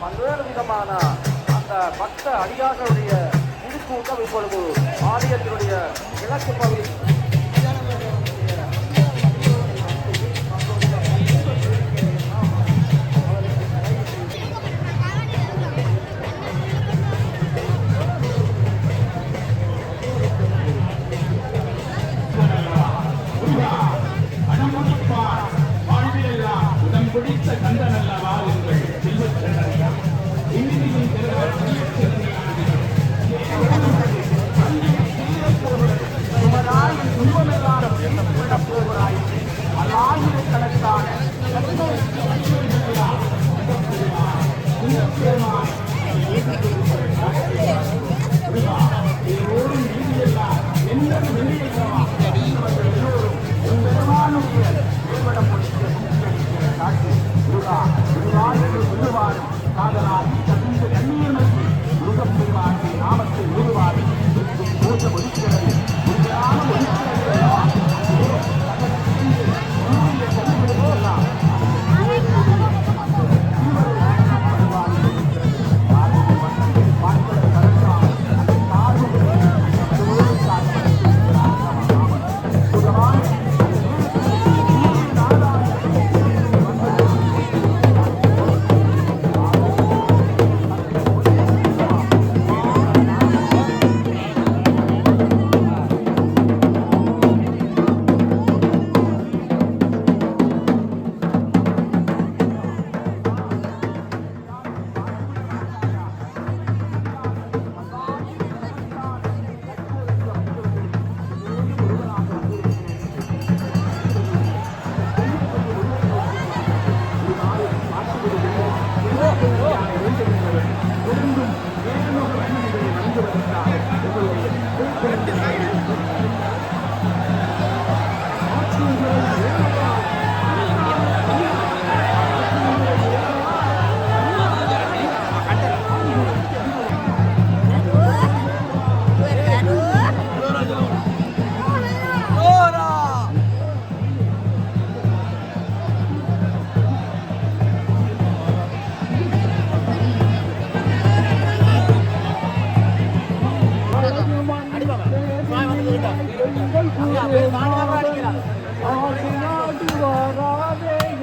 பல்வேறு விதமான அந்த பக்த அடியார்களுடைய முழுக்கூட்டம் இப்பொழுது ஆலயத்தினுடைய கிழக்கு பகுதி பிடித்த கந்தன் அல்லவா உங்கள் செல்வச்சேட்டனையா இந்தியின் பல்லாயிரக்கணக்கான நாமத்தை உருவாடி ஒதுக்கிறது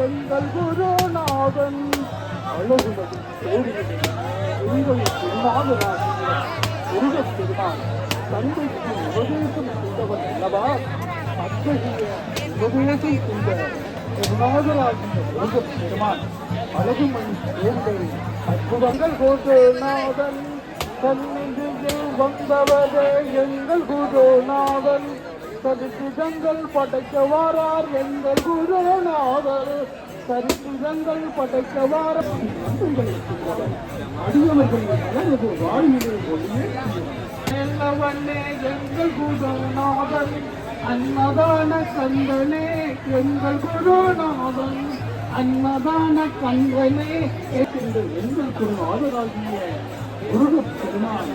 எங்கள் குருநாதன் அழகுமதி முருகப்பெருமான் தந்தைக்கு உபதேசம் செய்தவன் அல்லவா அத்தகைய உபதேசம் செய்த குருநாதராகிய முருகப்பெருமான் அழகுமணி தேர்ந்தல் அற்புதங்கள் குருநாதன் தன்னிதில் வந்தவரே எங்கள் குருநாதன் சரித்திரங்கள் படைக்க வாரார் எங்கள் குருநாதர் சரித்திரங்கள் படைக்க வாரார் அடியவர்கள் எனது வாழ்விலே ஒளியேவண்ணே எங்கள் குருநாதன் அன்னதான கந்தனே எங்கள் குருநாதன் அன்னதான கந்தனே எங்கள் குருநாதராகிய முருகப்பெருமான்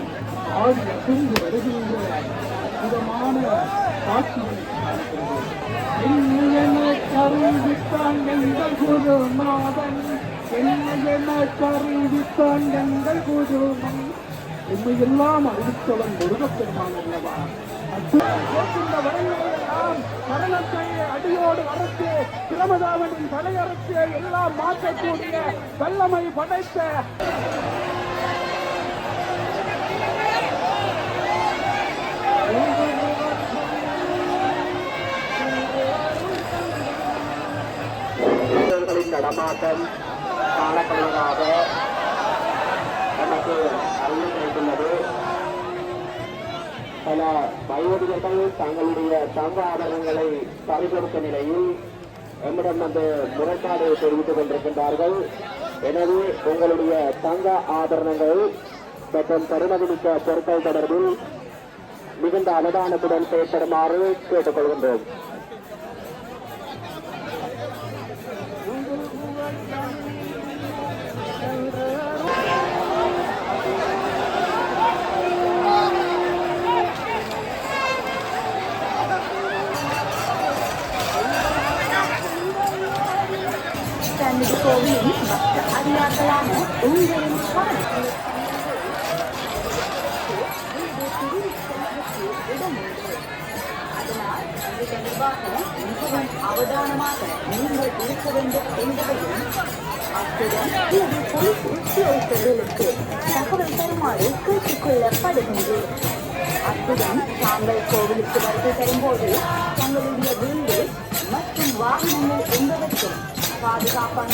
ஆடி அசைந்து வருகின்ற அற்புதமான காட்சியை என்ன கருவித்தான் எங்கள் குருநாதன் என்ன கருவித்தான் எங்கள் குருமன் உண்மையெல்லாம் அறிவித்தவன் முருகப்பெருமான் அல்லவா மரணத்தை அடியோடு அறுத்து பிரமதாவனின் தலையறுத்து எல்லாம் மாற்றக்கூடிய வல்லமை படைத்த நடமாட்டம் காணப்படுவதாக நமக்கு அறிவு கிடைத்துள்ளது. பல வயோதிகர்கள் தங்களுடைய தங்க ஆபரணங்களை பறிகொடுத்த நிலையில் நம்மிடம் வந்து முறைப்பாடு தெரிவித்துக் கொண்டிருக்கின்றார்கள். எனவே உங்களுடைய தங்க ஆபரணங்கள் மற்றும் பெருமதிமிக்க பொருட்கள் தொடர்பில் மிகுந்த அவதானத்துடன் செயற்படுமாறு கேட்டுக்கொள்கின்றோம். கோவிலின் அதிகாரிகளான உங்களின் அதனால் இது தொடர்பாக மிகவும் அவதானமாக நீங்கள் இருக்க வேண்டும் என்பதையும் அத்துடன் பொறுப்புகளுக்கு தகவல் தருமாறு கேட்டுக் கொள்ளப்படுகின்றேன். அத்துடன் தாங்கள் கோவிலுக்கு வருகை தரும்போது தங்களுடைய வீடு மற்றும் வாகனங்கள் என்பவற்றை பாதுகாப்பான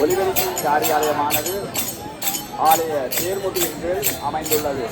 ஒலிபரப்பு காரியாலயமானது ஆலய தேர்முட்டியின் கீழ் அமைந்துள்ளது.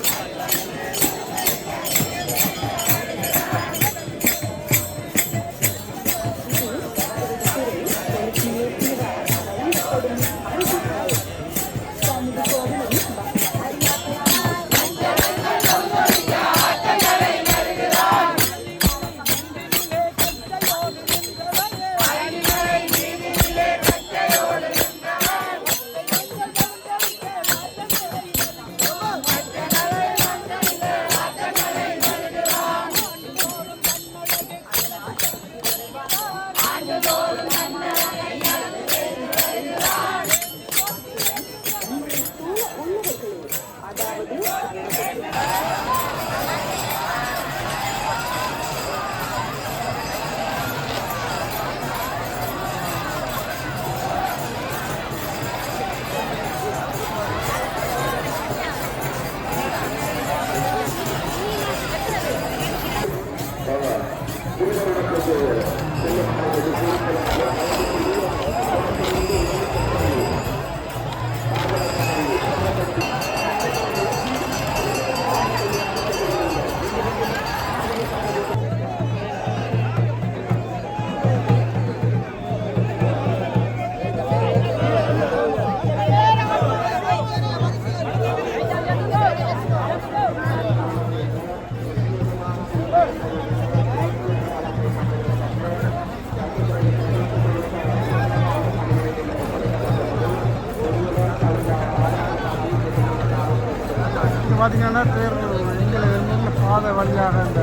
பார்த்தீங்கன்னா தேர் இங்கே இருந்து பாதை வழியாக இந்த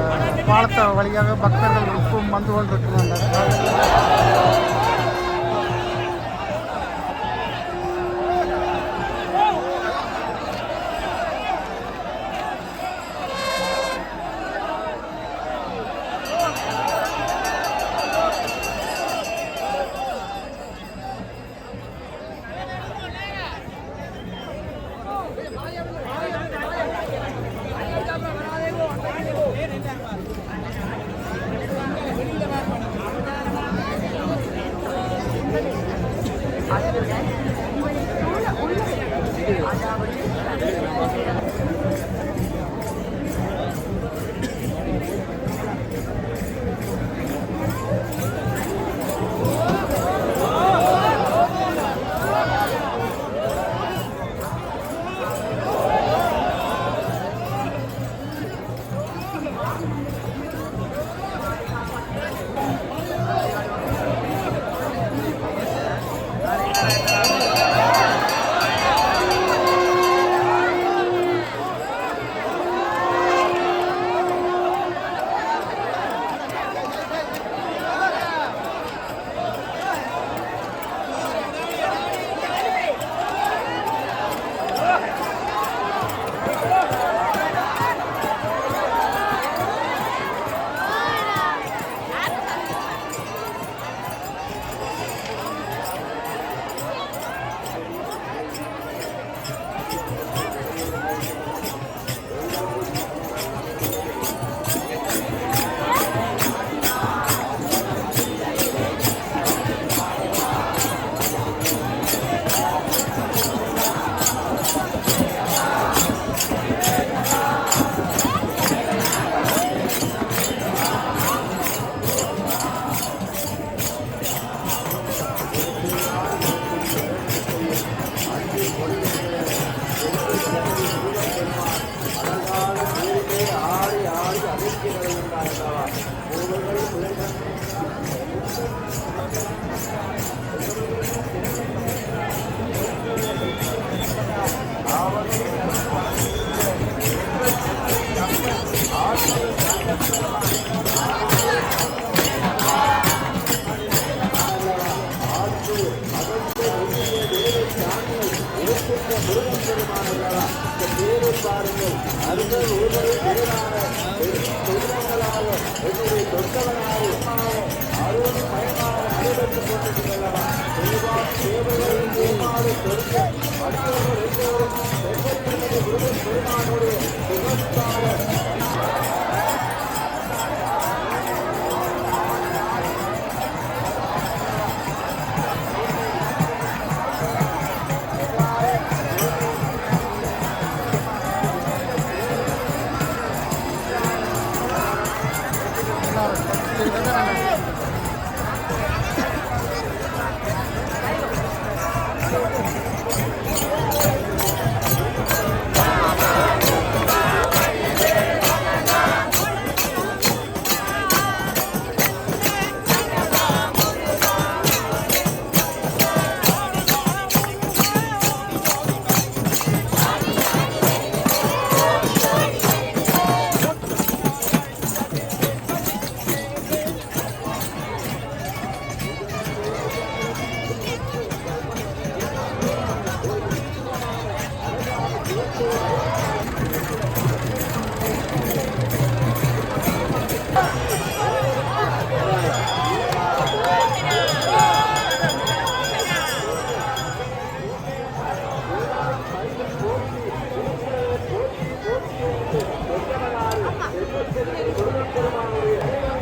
பாலத்தை வழியாக பக்தர்கள் இப்பவும் வந்து கொண்டிருக்கிறாங்க.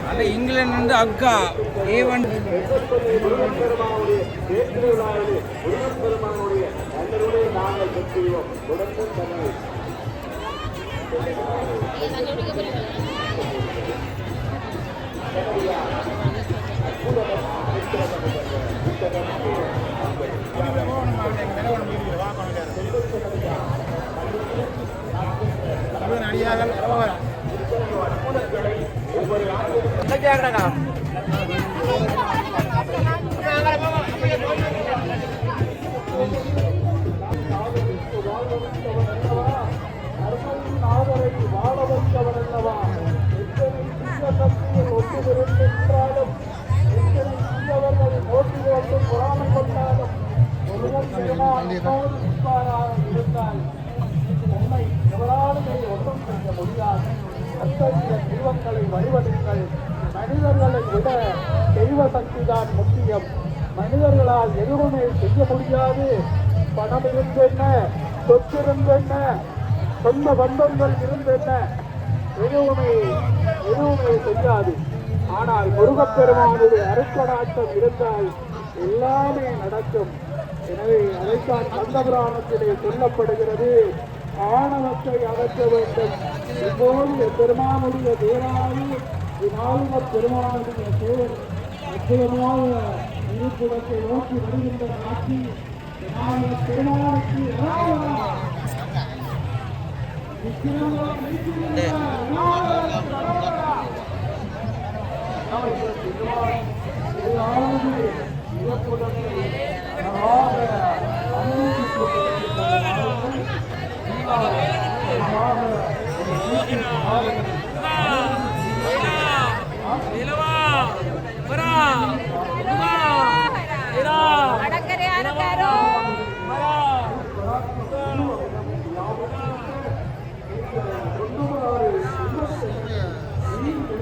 அந்த இங்கிலாந்து அக்கா A1 மனிதர்களை விட தெய்வ சக்திதான் முக்கியம். மனிதர்களால் எதுவுமே செய்ய முடியாது. பணம் இருந்தென்ன, சொத்து இருந்தென்ன, சொந்த பந்தங்கள் இருந்தென்ன, எதுவுமே செய்யாது. ஆனால் முருகப்பெருமானுடைய அருட்கடாட்சம் இருந்தால் எல்லாமே நடக்கும். எனவே அதைத்தான் கந்தபுராணத்திலே சொல்லப்படுகிறது, ஆணவத்தை அகற்ற வேண்டும். இப்போது பெருமானுடைய தேராது விநாயக பெருமானுடைய சேவல் அற்புதமாக இருப்பிடத்தை நோக்கி வருகின்ற காட்சி விநாயக பெருமானுக்கு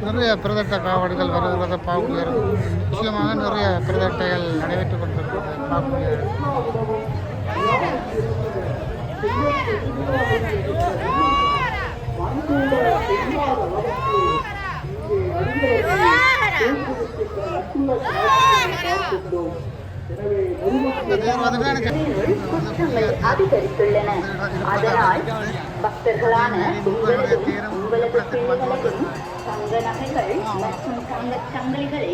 நிறைய பிரதட்ட காவடிகள் வருகிறத பார்க்கக்கூடிய முக்கியமாக நிறைய பிரதட்டைகள் நடைபெற்றுக் கொண்டிருக்கிறது பார்க்கக்கூடிய குற்றங்கள் அதிகரித்துள்ளன. அதனால் பக்தர்களான உங்களது பிள்ளைகளையும் தங்க நகைகள் மற்றும் தங்கச் சங்கிலிகளை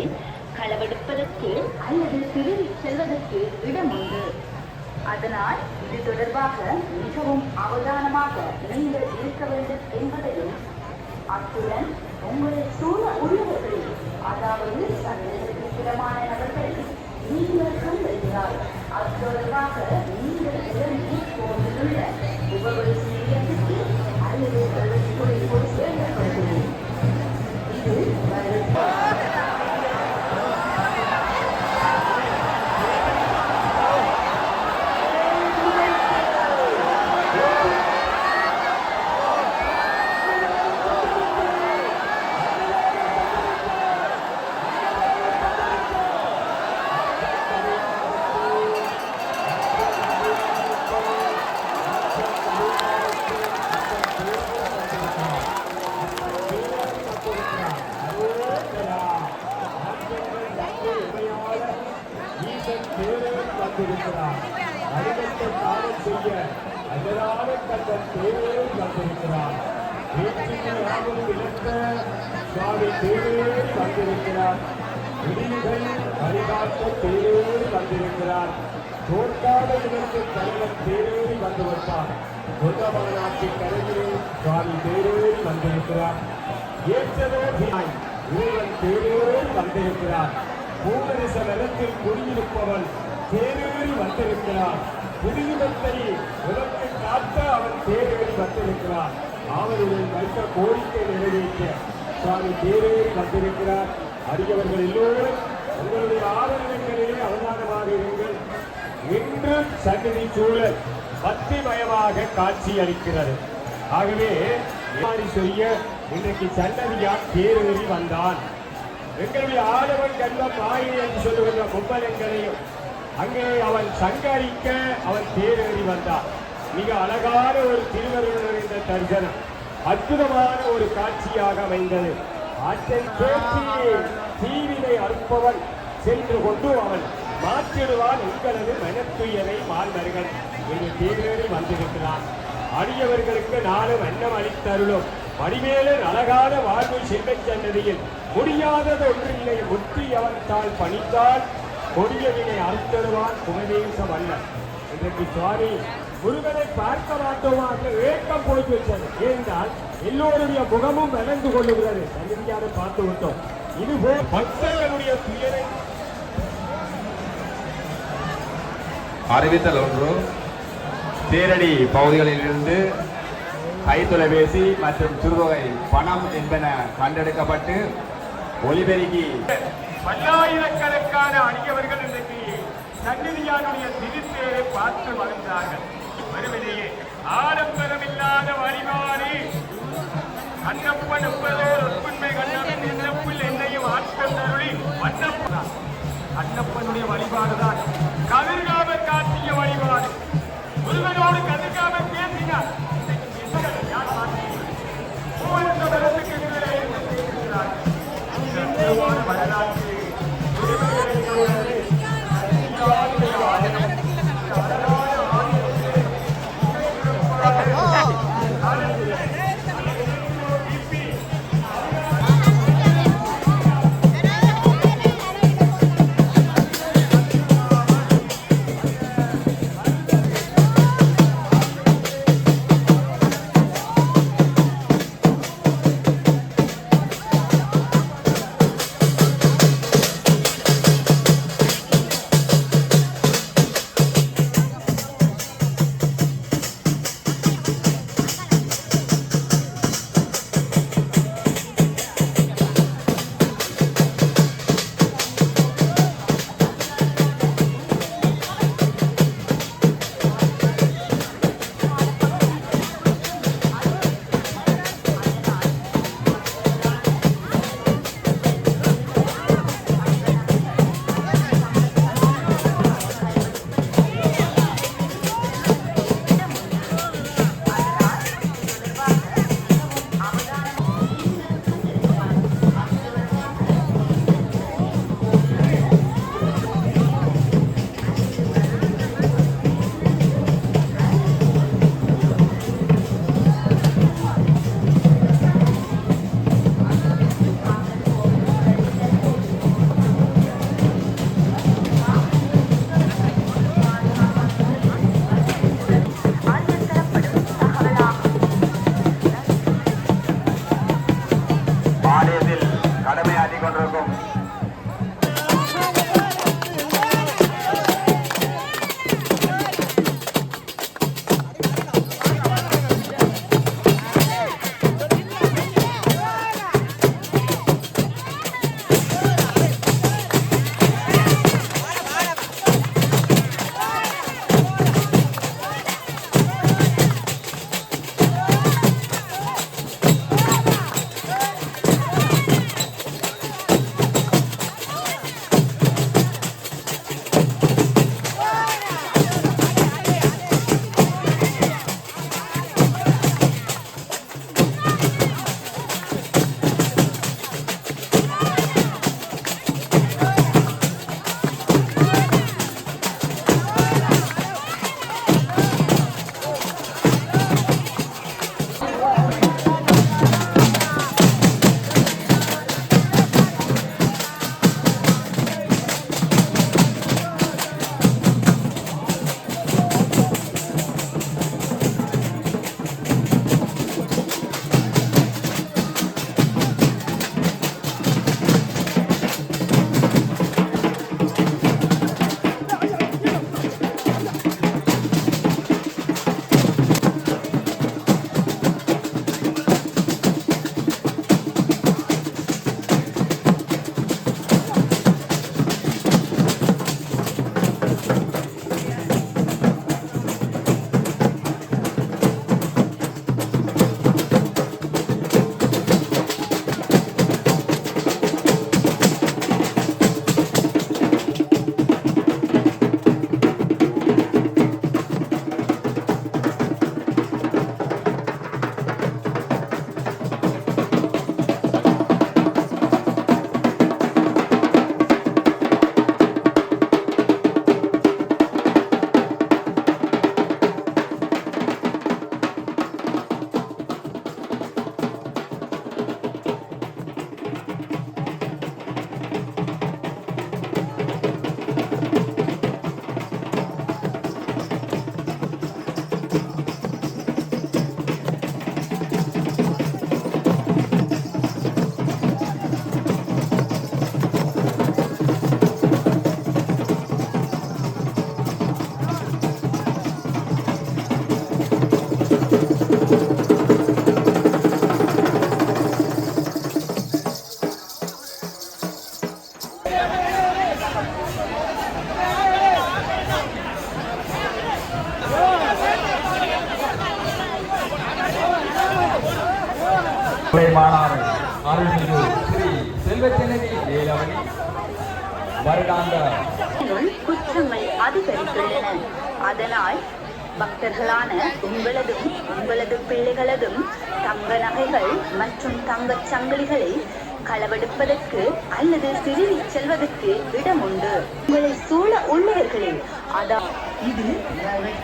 களவெடுப்பதற்கு அல்லது திருடிச் செல்வதற்கு இடம் உண்டு. அதனால் இது தொடர்பாக மிகவும் அவதானமாக நீங்கள் இருக்க வேண்டும் என்பதையும், அத்துடன் உங்களை சூழ உள்ளவர்கள், அதாவது சந்தேகத்துக்கு இடமான நபர்களை நீங்கள் கண்டறிந்தால் அது தொடர்பாக நீங்கள் இறங்கி போதிலுள்ள உபகரிசி நிலையத்துக்கு அல்லது போய் சேர்க்கப்படுகிறது. இது அரசன் தேரேறி வந்திருக்கிறார். அடிமைத்தை காலம் செய்ய அயராத கண்ணன் தேரேறி வந்திருக்கிறார். வீட்டினை யாவும் இழந்த சுவாமி தேரேறி வந்திருக்கிறார். விடிவுகள் வழிகாட்ட தேரேறி வந்திருக்கிறார். தோற்காத இடத்து தலைவர் தேரேறி வந்து வந்தார். சொந்தமாநாட்டின் கரையிலே சுவாமி தேரேறி வந்திருக்கிறார். ஏற்றதோ இறைவன் தேரேறி வந்திருக்கிறார். பூமரிச நிலத்தில் குடியிருப்பவன் தேரேறி வந்திருக்கிறார். புதியுகத்தை உலகத்தை காத்த அவன் தேரேறி வந்திருக்கிறார். அவருடன் வைத்த கோரிக்கை நிறைவேற்ற சுவாமி தேரேறி வந்திருக்கிறார். அடியவர்கள் எல்லோரும் உங்களுடைய ஆதரவுகளிலே அவதானமாக இருங்கள். இன்று சந்நிதி சூழல் பக்திமயமாக காட்சி அளிக்கிறது. ஆகவே சொல்லிய இன்றைக்கு சன்னதியா தேரேறி வந்தான். எங்களுடைய ஆடவன் கண்டம் மாயை என்று சொல்லுகின்ற முப்பலங்களையும் அங்கே அவன் சங்கரிக்க அவன் தேரேறி வந்தான். மிக அழகான ஒரு திருவருள் என்ற தரிசனம், அற்புதமான ஒரு காட்சியாக அமைந்தது. ஆற்றை கேட்டி தீவினை அறுப்பவன் சென்று கொண்டு அவன் மாற்றிடுவான் உங்களது மனத்துயரை மாண்பர்கள் என்று தேரேறி வந்திருக்கிறான். அடியவர்களுக்கு நானும் அன்னம் அளித்தருளும் வடிவேலன் அழகான வாழ்வு செல்வச் சன்னதியில் முடியாதது ஒன்றில்லை. முற்றி அவன்தால் பணித்தால் கொடியவினை அறுத்தருவான் குமதேசம் அல்ல. இன்றைக்கு சுவாமி முருகனை பார்க்க மாட்டோமா என்ற ஏக்கம் போய் வச்சது. ஏனென்றால் எல்லோருடைய முகமும் வளர்ந்து கொள்ளுகிறது. சன்னிதியாக பார்த்து விட்டோம். இதுபோல் பக்தர்களுடைய துயரை அறிவித்தல் ஒன்று. தேரடி பகுதிகளிலிருந்து கைத்தொலைபேசி மற்றும் சிறுதொகை பணம் என்பன கண்டெடுக்கப்பட்டு ஒலிபெருக்கி பல்லாயிரக்கணக்கான அடியவர்கள் இன்றைக்கு சன்னிதியானுடைய திருத்தேரை பார்த்து வருகிறார்கள். வருவதையே ஆடம்பரமில்லாத வழிபாடு அன்னப்பன் என்பதோர் உண்மை கண்ணன் சின்னப்பில் என்னையும் ஆட்கள் தருளி வண்ணப்பன் அன்னப்பனுடைய வழிபாடுதான் கதிர்காமர் காட்டிய வழிபாடு. முருகனோடு கதிர்காமர் பேசினார். வரலாற்று மாணவர் அருள்மிகு ஸ்ரீ செல்வச்சென்னதி வேலவணி வருடாந்த குற்றங்கள் அதிகரித்துள்ளன. அதனால் பக்தர்களான உங்களதும் உங்களது பிள்ளைகளதும் தங்க நகைகள் மற்றும் தங்கச் சங்கிலிகளை களவெடுப்பதற்கு அல்லது திருடிச் செல்வதற்கு இடம் உண்டு. உங்களை சூழ உள்ளவர்களே, இது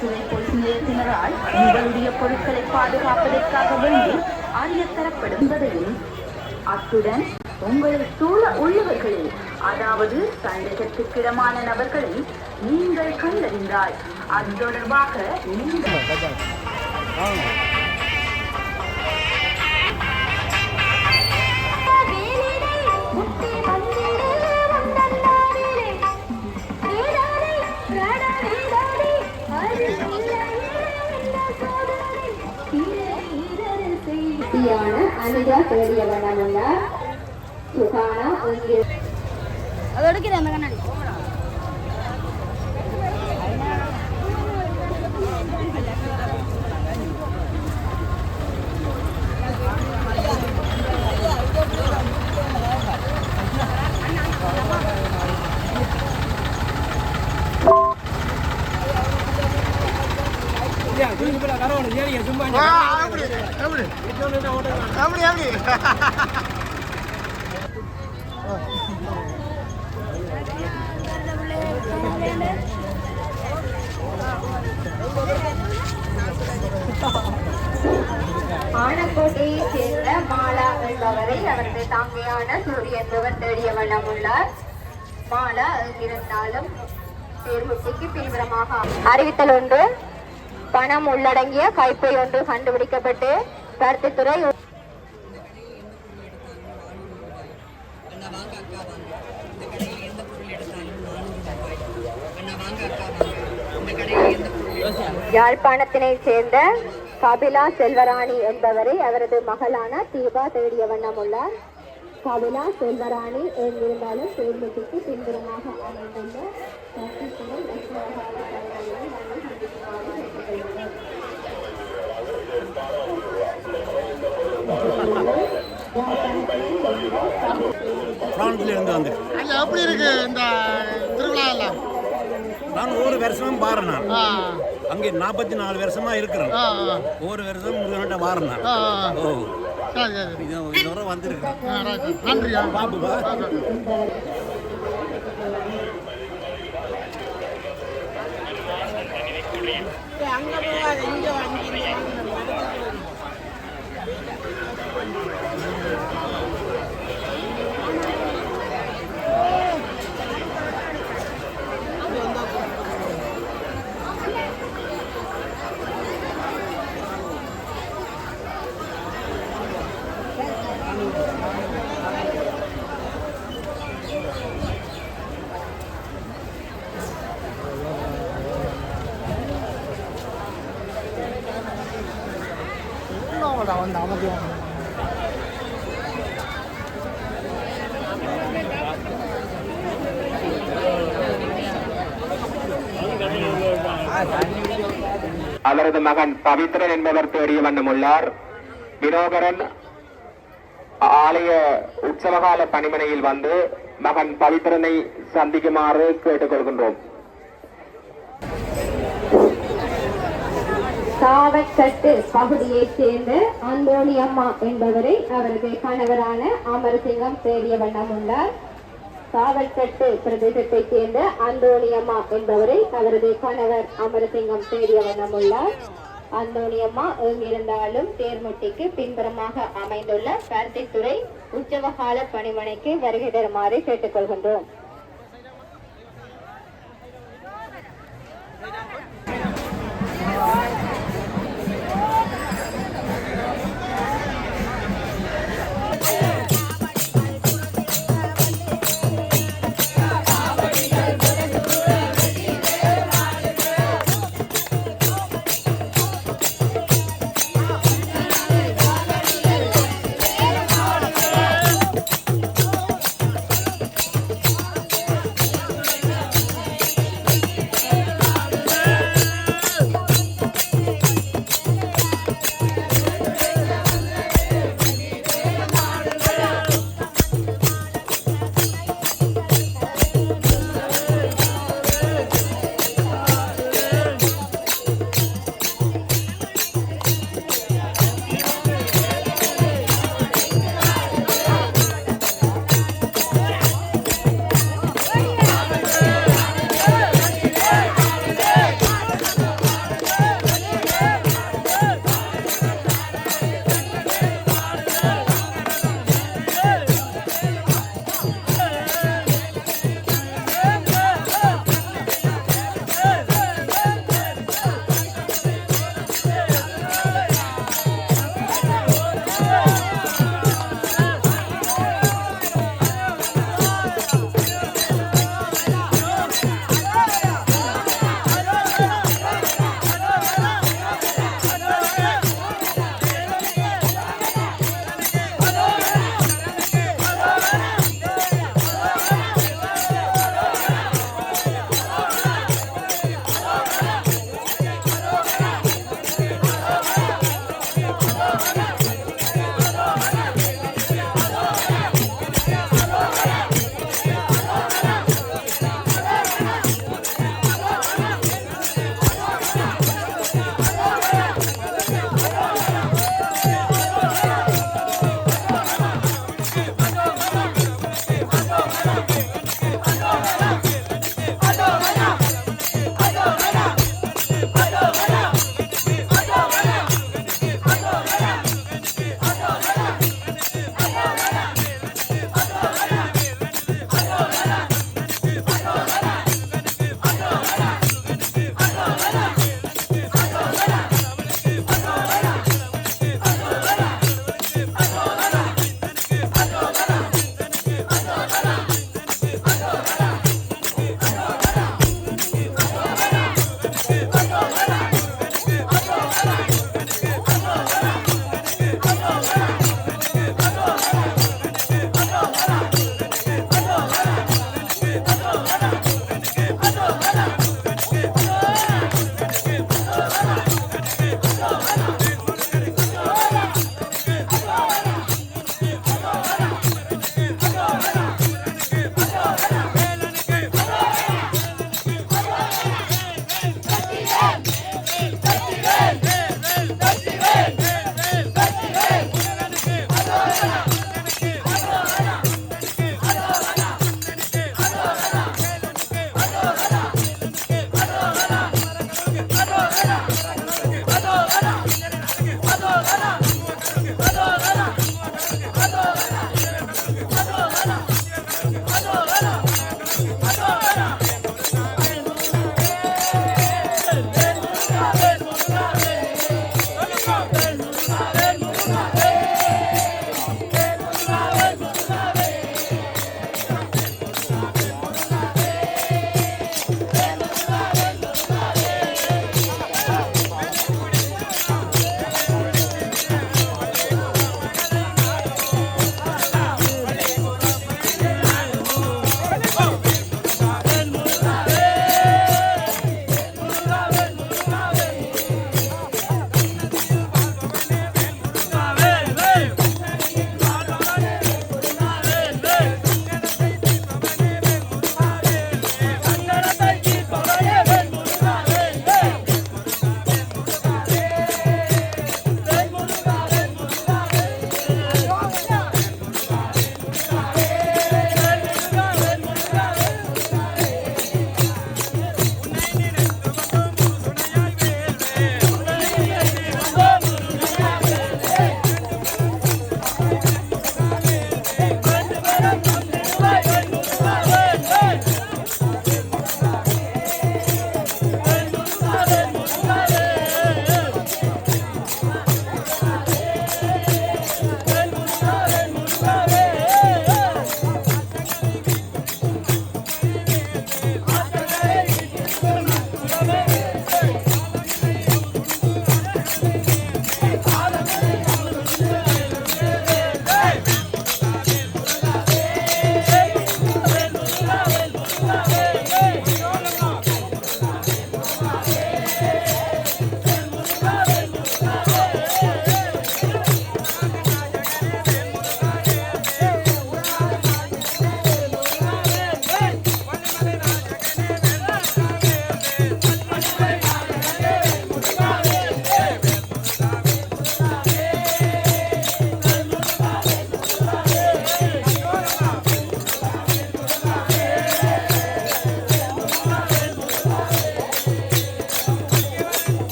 துறை போலீஸ் நிலையத்தினரால் உங்களுடைய பொருட்களை பாதுகாப்பதற்காக வேண்டி அறியத்தரப்படும் என்பதையும், அத்துடன் உங்களை சூழ உள்ளவர்களே, அதாவது சந்தேகத்துக்கிடமான நபர்களை நீங்கள் கண்டறிந்தால் அது தொடர்பாக அனுஜா தேடிய வண்ணமுள்ள சுகானா அதோட அந்த கண்ணாடி ஆனக்கோட்டையை சேர்ந்த மாலா என்பவரை அவரது தங்கையான சூரிய என்பவர் தேடிய வண்ணம் உள்ளார். மாலா இருந்தாலும் தேர்வுக்கு தீவிரமாக அறிவித்தல் ஒன்று பணம் உள்ளடங்கிய கைப்பை ஒன்று கண்டுபிடிக்கப்பட்டு கருத்துத்துறை யாழ்ப்பாணத்தினை சேர்ந்த கபிலா செல்வராணி என்பவரை அவரது மகளான தீபா தேடிய வண்ணம் உள்ளார். கபிலா செல்வராணி எங்கிருந்தாலும் தேர்வுக்கு பின்புறமாக அமைந்துள்ள பிரான்ஸ்லேருந்து வந்து எப்படி இருக்கு இந்த திருவிழா எல்லாம்? நான் ஒவ்வொரு வருஷமும் பாருறேன். நான் அங்கே 44 வருஷமா இருக்கிறேன். ஒவ்வொரு வருஷம் முருகன்கிட்ட வாரேன். ஓ சரி சரி, இதோட வந்திருக்கேன். நன்றியா பாப்புப்பா. அங்க போகாத, இங்க வாங்கி வந்து அமைதியாக அவரது மகன் பவித்ரன் என்பவர் தேடிய வண்ணம் உள்ளார். வினோகரன் ஆலய உற்சவகால பணிமனையில் வந்து மகன் பவித்ரனை சந்திக்குமாறு கேட்டுக்கொள்கின்றோம். காவற்கட்டு பகுதியைச் சேர்ந்த அந்தோணி அம்மா என்பவரை அவரது கணவரான அமரசிங்கம் தேடிய வண்ணம் உள்ளார். காவற்கட்டு பிரதேசத்தைச் சேர்ந்த அந்தோணி அம்மா என்பவரை அவரது கணவர் அமரசிங்கம் தேடிய வண்ணம் உள்ளார். அந்தோணி அம்மா எங்கிருந்தாலும் தேர்முட்டிக்கு பின்புறமாக அமைந்துள்ள பருத்தித்துறை உற்சவகால பணிமனைக்கு வருகை தருமாறு கேட்டுக்கொள்கின்றோம்.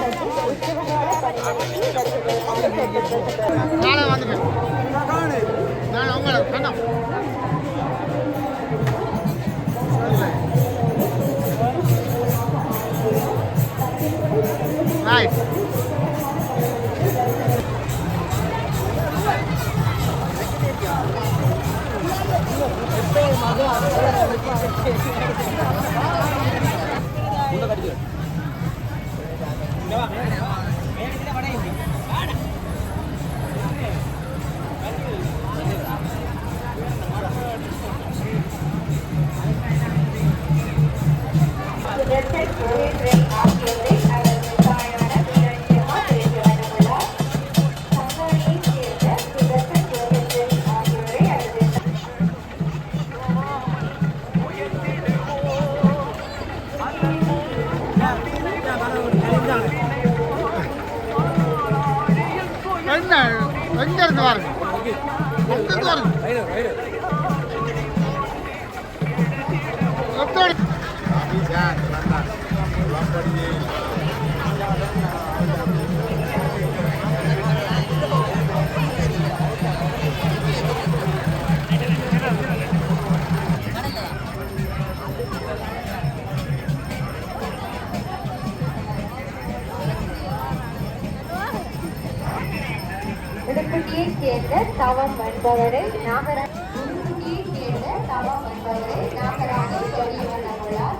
திணைக்களத்தின் உற்சவகால பணிமனைக்கு வருகிறவர்கள் கேட்டுக்கொள்கின்றனர். நாளை வந்துட்டு நான் உங்களை கண்ணம் ரைட் என்ன எங்க இருந்து வாருங்க எங்கிருந்து வாருங்க எப்படி உடுப்பட்டியைச் சேர்ந்த தவம் என்பவரை உடுப்பட்டியைச் சேர்ந்த தவம் என்பவரை நாகராணி தெரியவண்ணமுள்ளார்.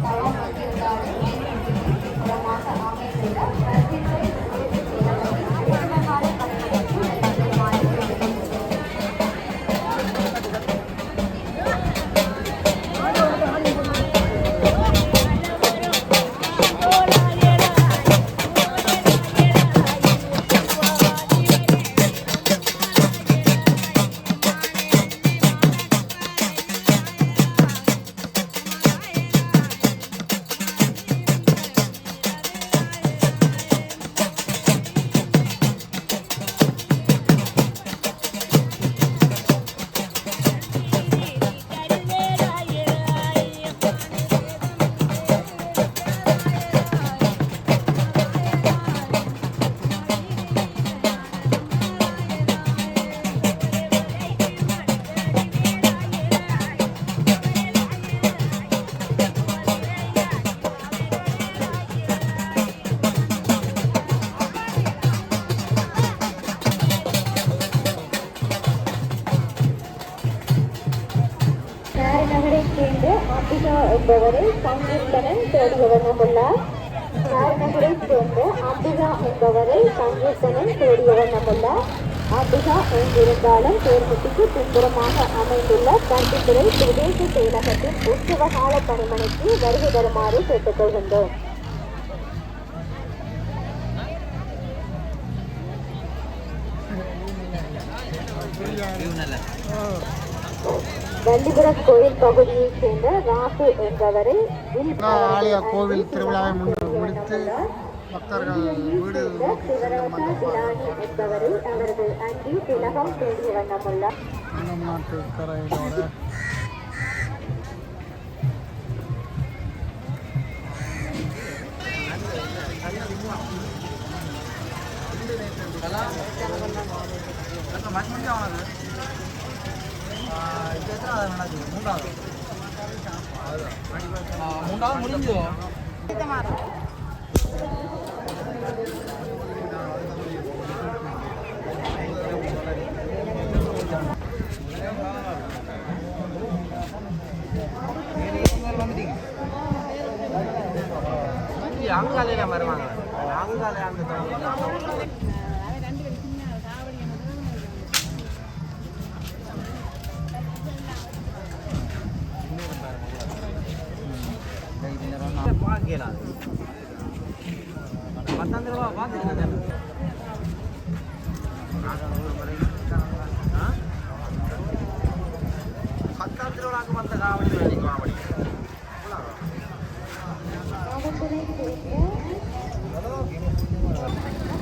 தவம் வந்திருந்தாலும் புறமாக அமைந்துள்ள பிரசித்தி உற்சவகால பணிமனைக்கு வருமாறு நகரைச் சேர்ந்த அம்பிகா என்பவரை சங்கீர்த்தனன் தேடியவண்ணமுள்ளார். நகரைச் சேர்ந்த அம்பிகா என்பவரை சங்கீர்த்தனன் தேடியவண்ணமுள்ளார். அம்பிகா எங்கிருந்தாலும் தேர்முட்டிக்கு பின்புறமாக அமைந்துள்ள தண்டித்துறை பிரதேச செயலகத்தின் உற்சவகால பணிமனைக்கு வருகை தருமாறு கேட்டுக்கொள்கின்றோம். வண்டிபுரம் கோயில் பகுதியைச் சேர்ந்த ராசு என்பவரை ஆலய கோவில் திருவிழாவை முடித்து பக்தர்கள் வீடு என்பவரை அவரது அன்றி திலகம் தேடிய வண்ணமுள்ளார். நாட்டு கரையோட மூன்றாவது முடிஞ்சோ அங்காலையில வருவாங்க அங்காலே அந்த பார்க்கலாம் 10 ரூபா பார்த்துருக்கேன் ரூபாய்க்கு மற்ற காவடி காவடி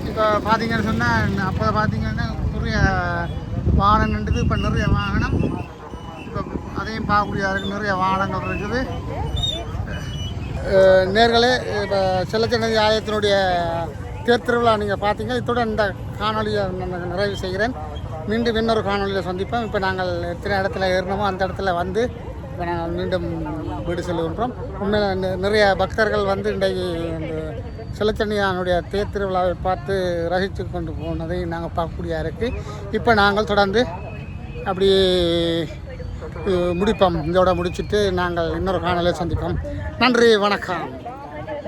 இப்போ பார்த்தீங்கன்னு சொன்னால் அப்போ பார்த்தீங்கன்னா நிறைய வாகனம் நின்றுது. இப்போ நிறைய வாகனம் இப்போ அதையும் பார்க்கக்கூடியதாக இருக்குது. நிறைய வாகனங்கள் இருக்குது. நேர்களே இப்போ செல்லச்சன்னதி ஆலயத்தினுடைய தேர் திருவிழா நீங்கள் பார்த்தீங்க. இத்துடன் இந்த காணொலியை நான் நிறைவு செய்கிறேன். மீண்டும் இன்னொரு காணொலியில் சந்திப்போம். இப்போ நாங்கள் எத்தனை இடத்துல ஏறினோமோ அந்த இடத்துல வந்து இப்போ நாங்கள் மீண்டும் வீடு செல்கின்றோம். உண்மையில் நிறைய பக்தர்கள் வந்து இன்றைக்கு இந்த செல்லச்சன்னியானுடைய தேர் திருவிழாவை பார்த்து ரசித்து கொண்டு போனதை நாங்கள் பார்க்கக்கூடியா இருக்குது. இப்போ நாங்கள் தொடர்ந்து அப்படி முடிப்போம். இதோட முடிச்சுட்டு நாங்கள் இன்னொரு காணொலியை சந்திப்போம். நன்றி, வணக்கம்.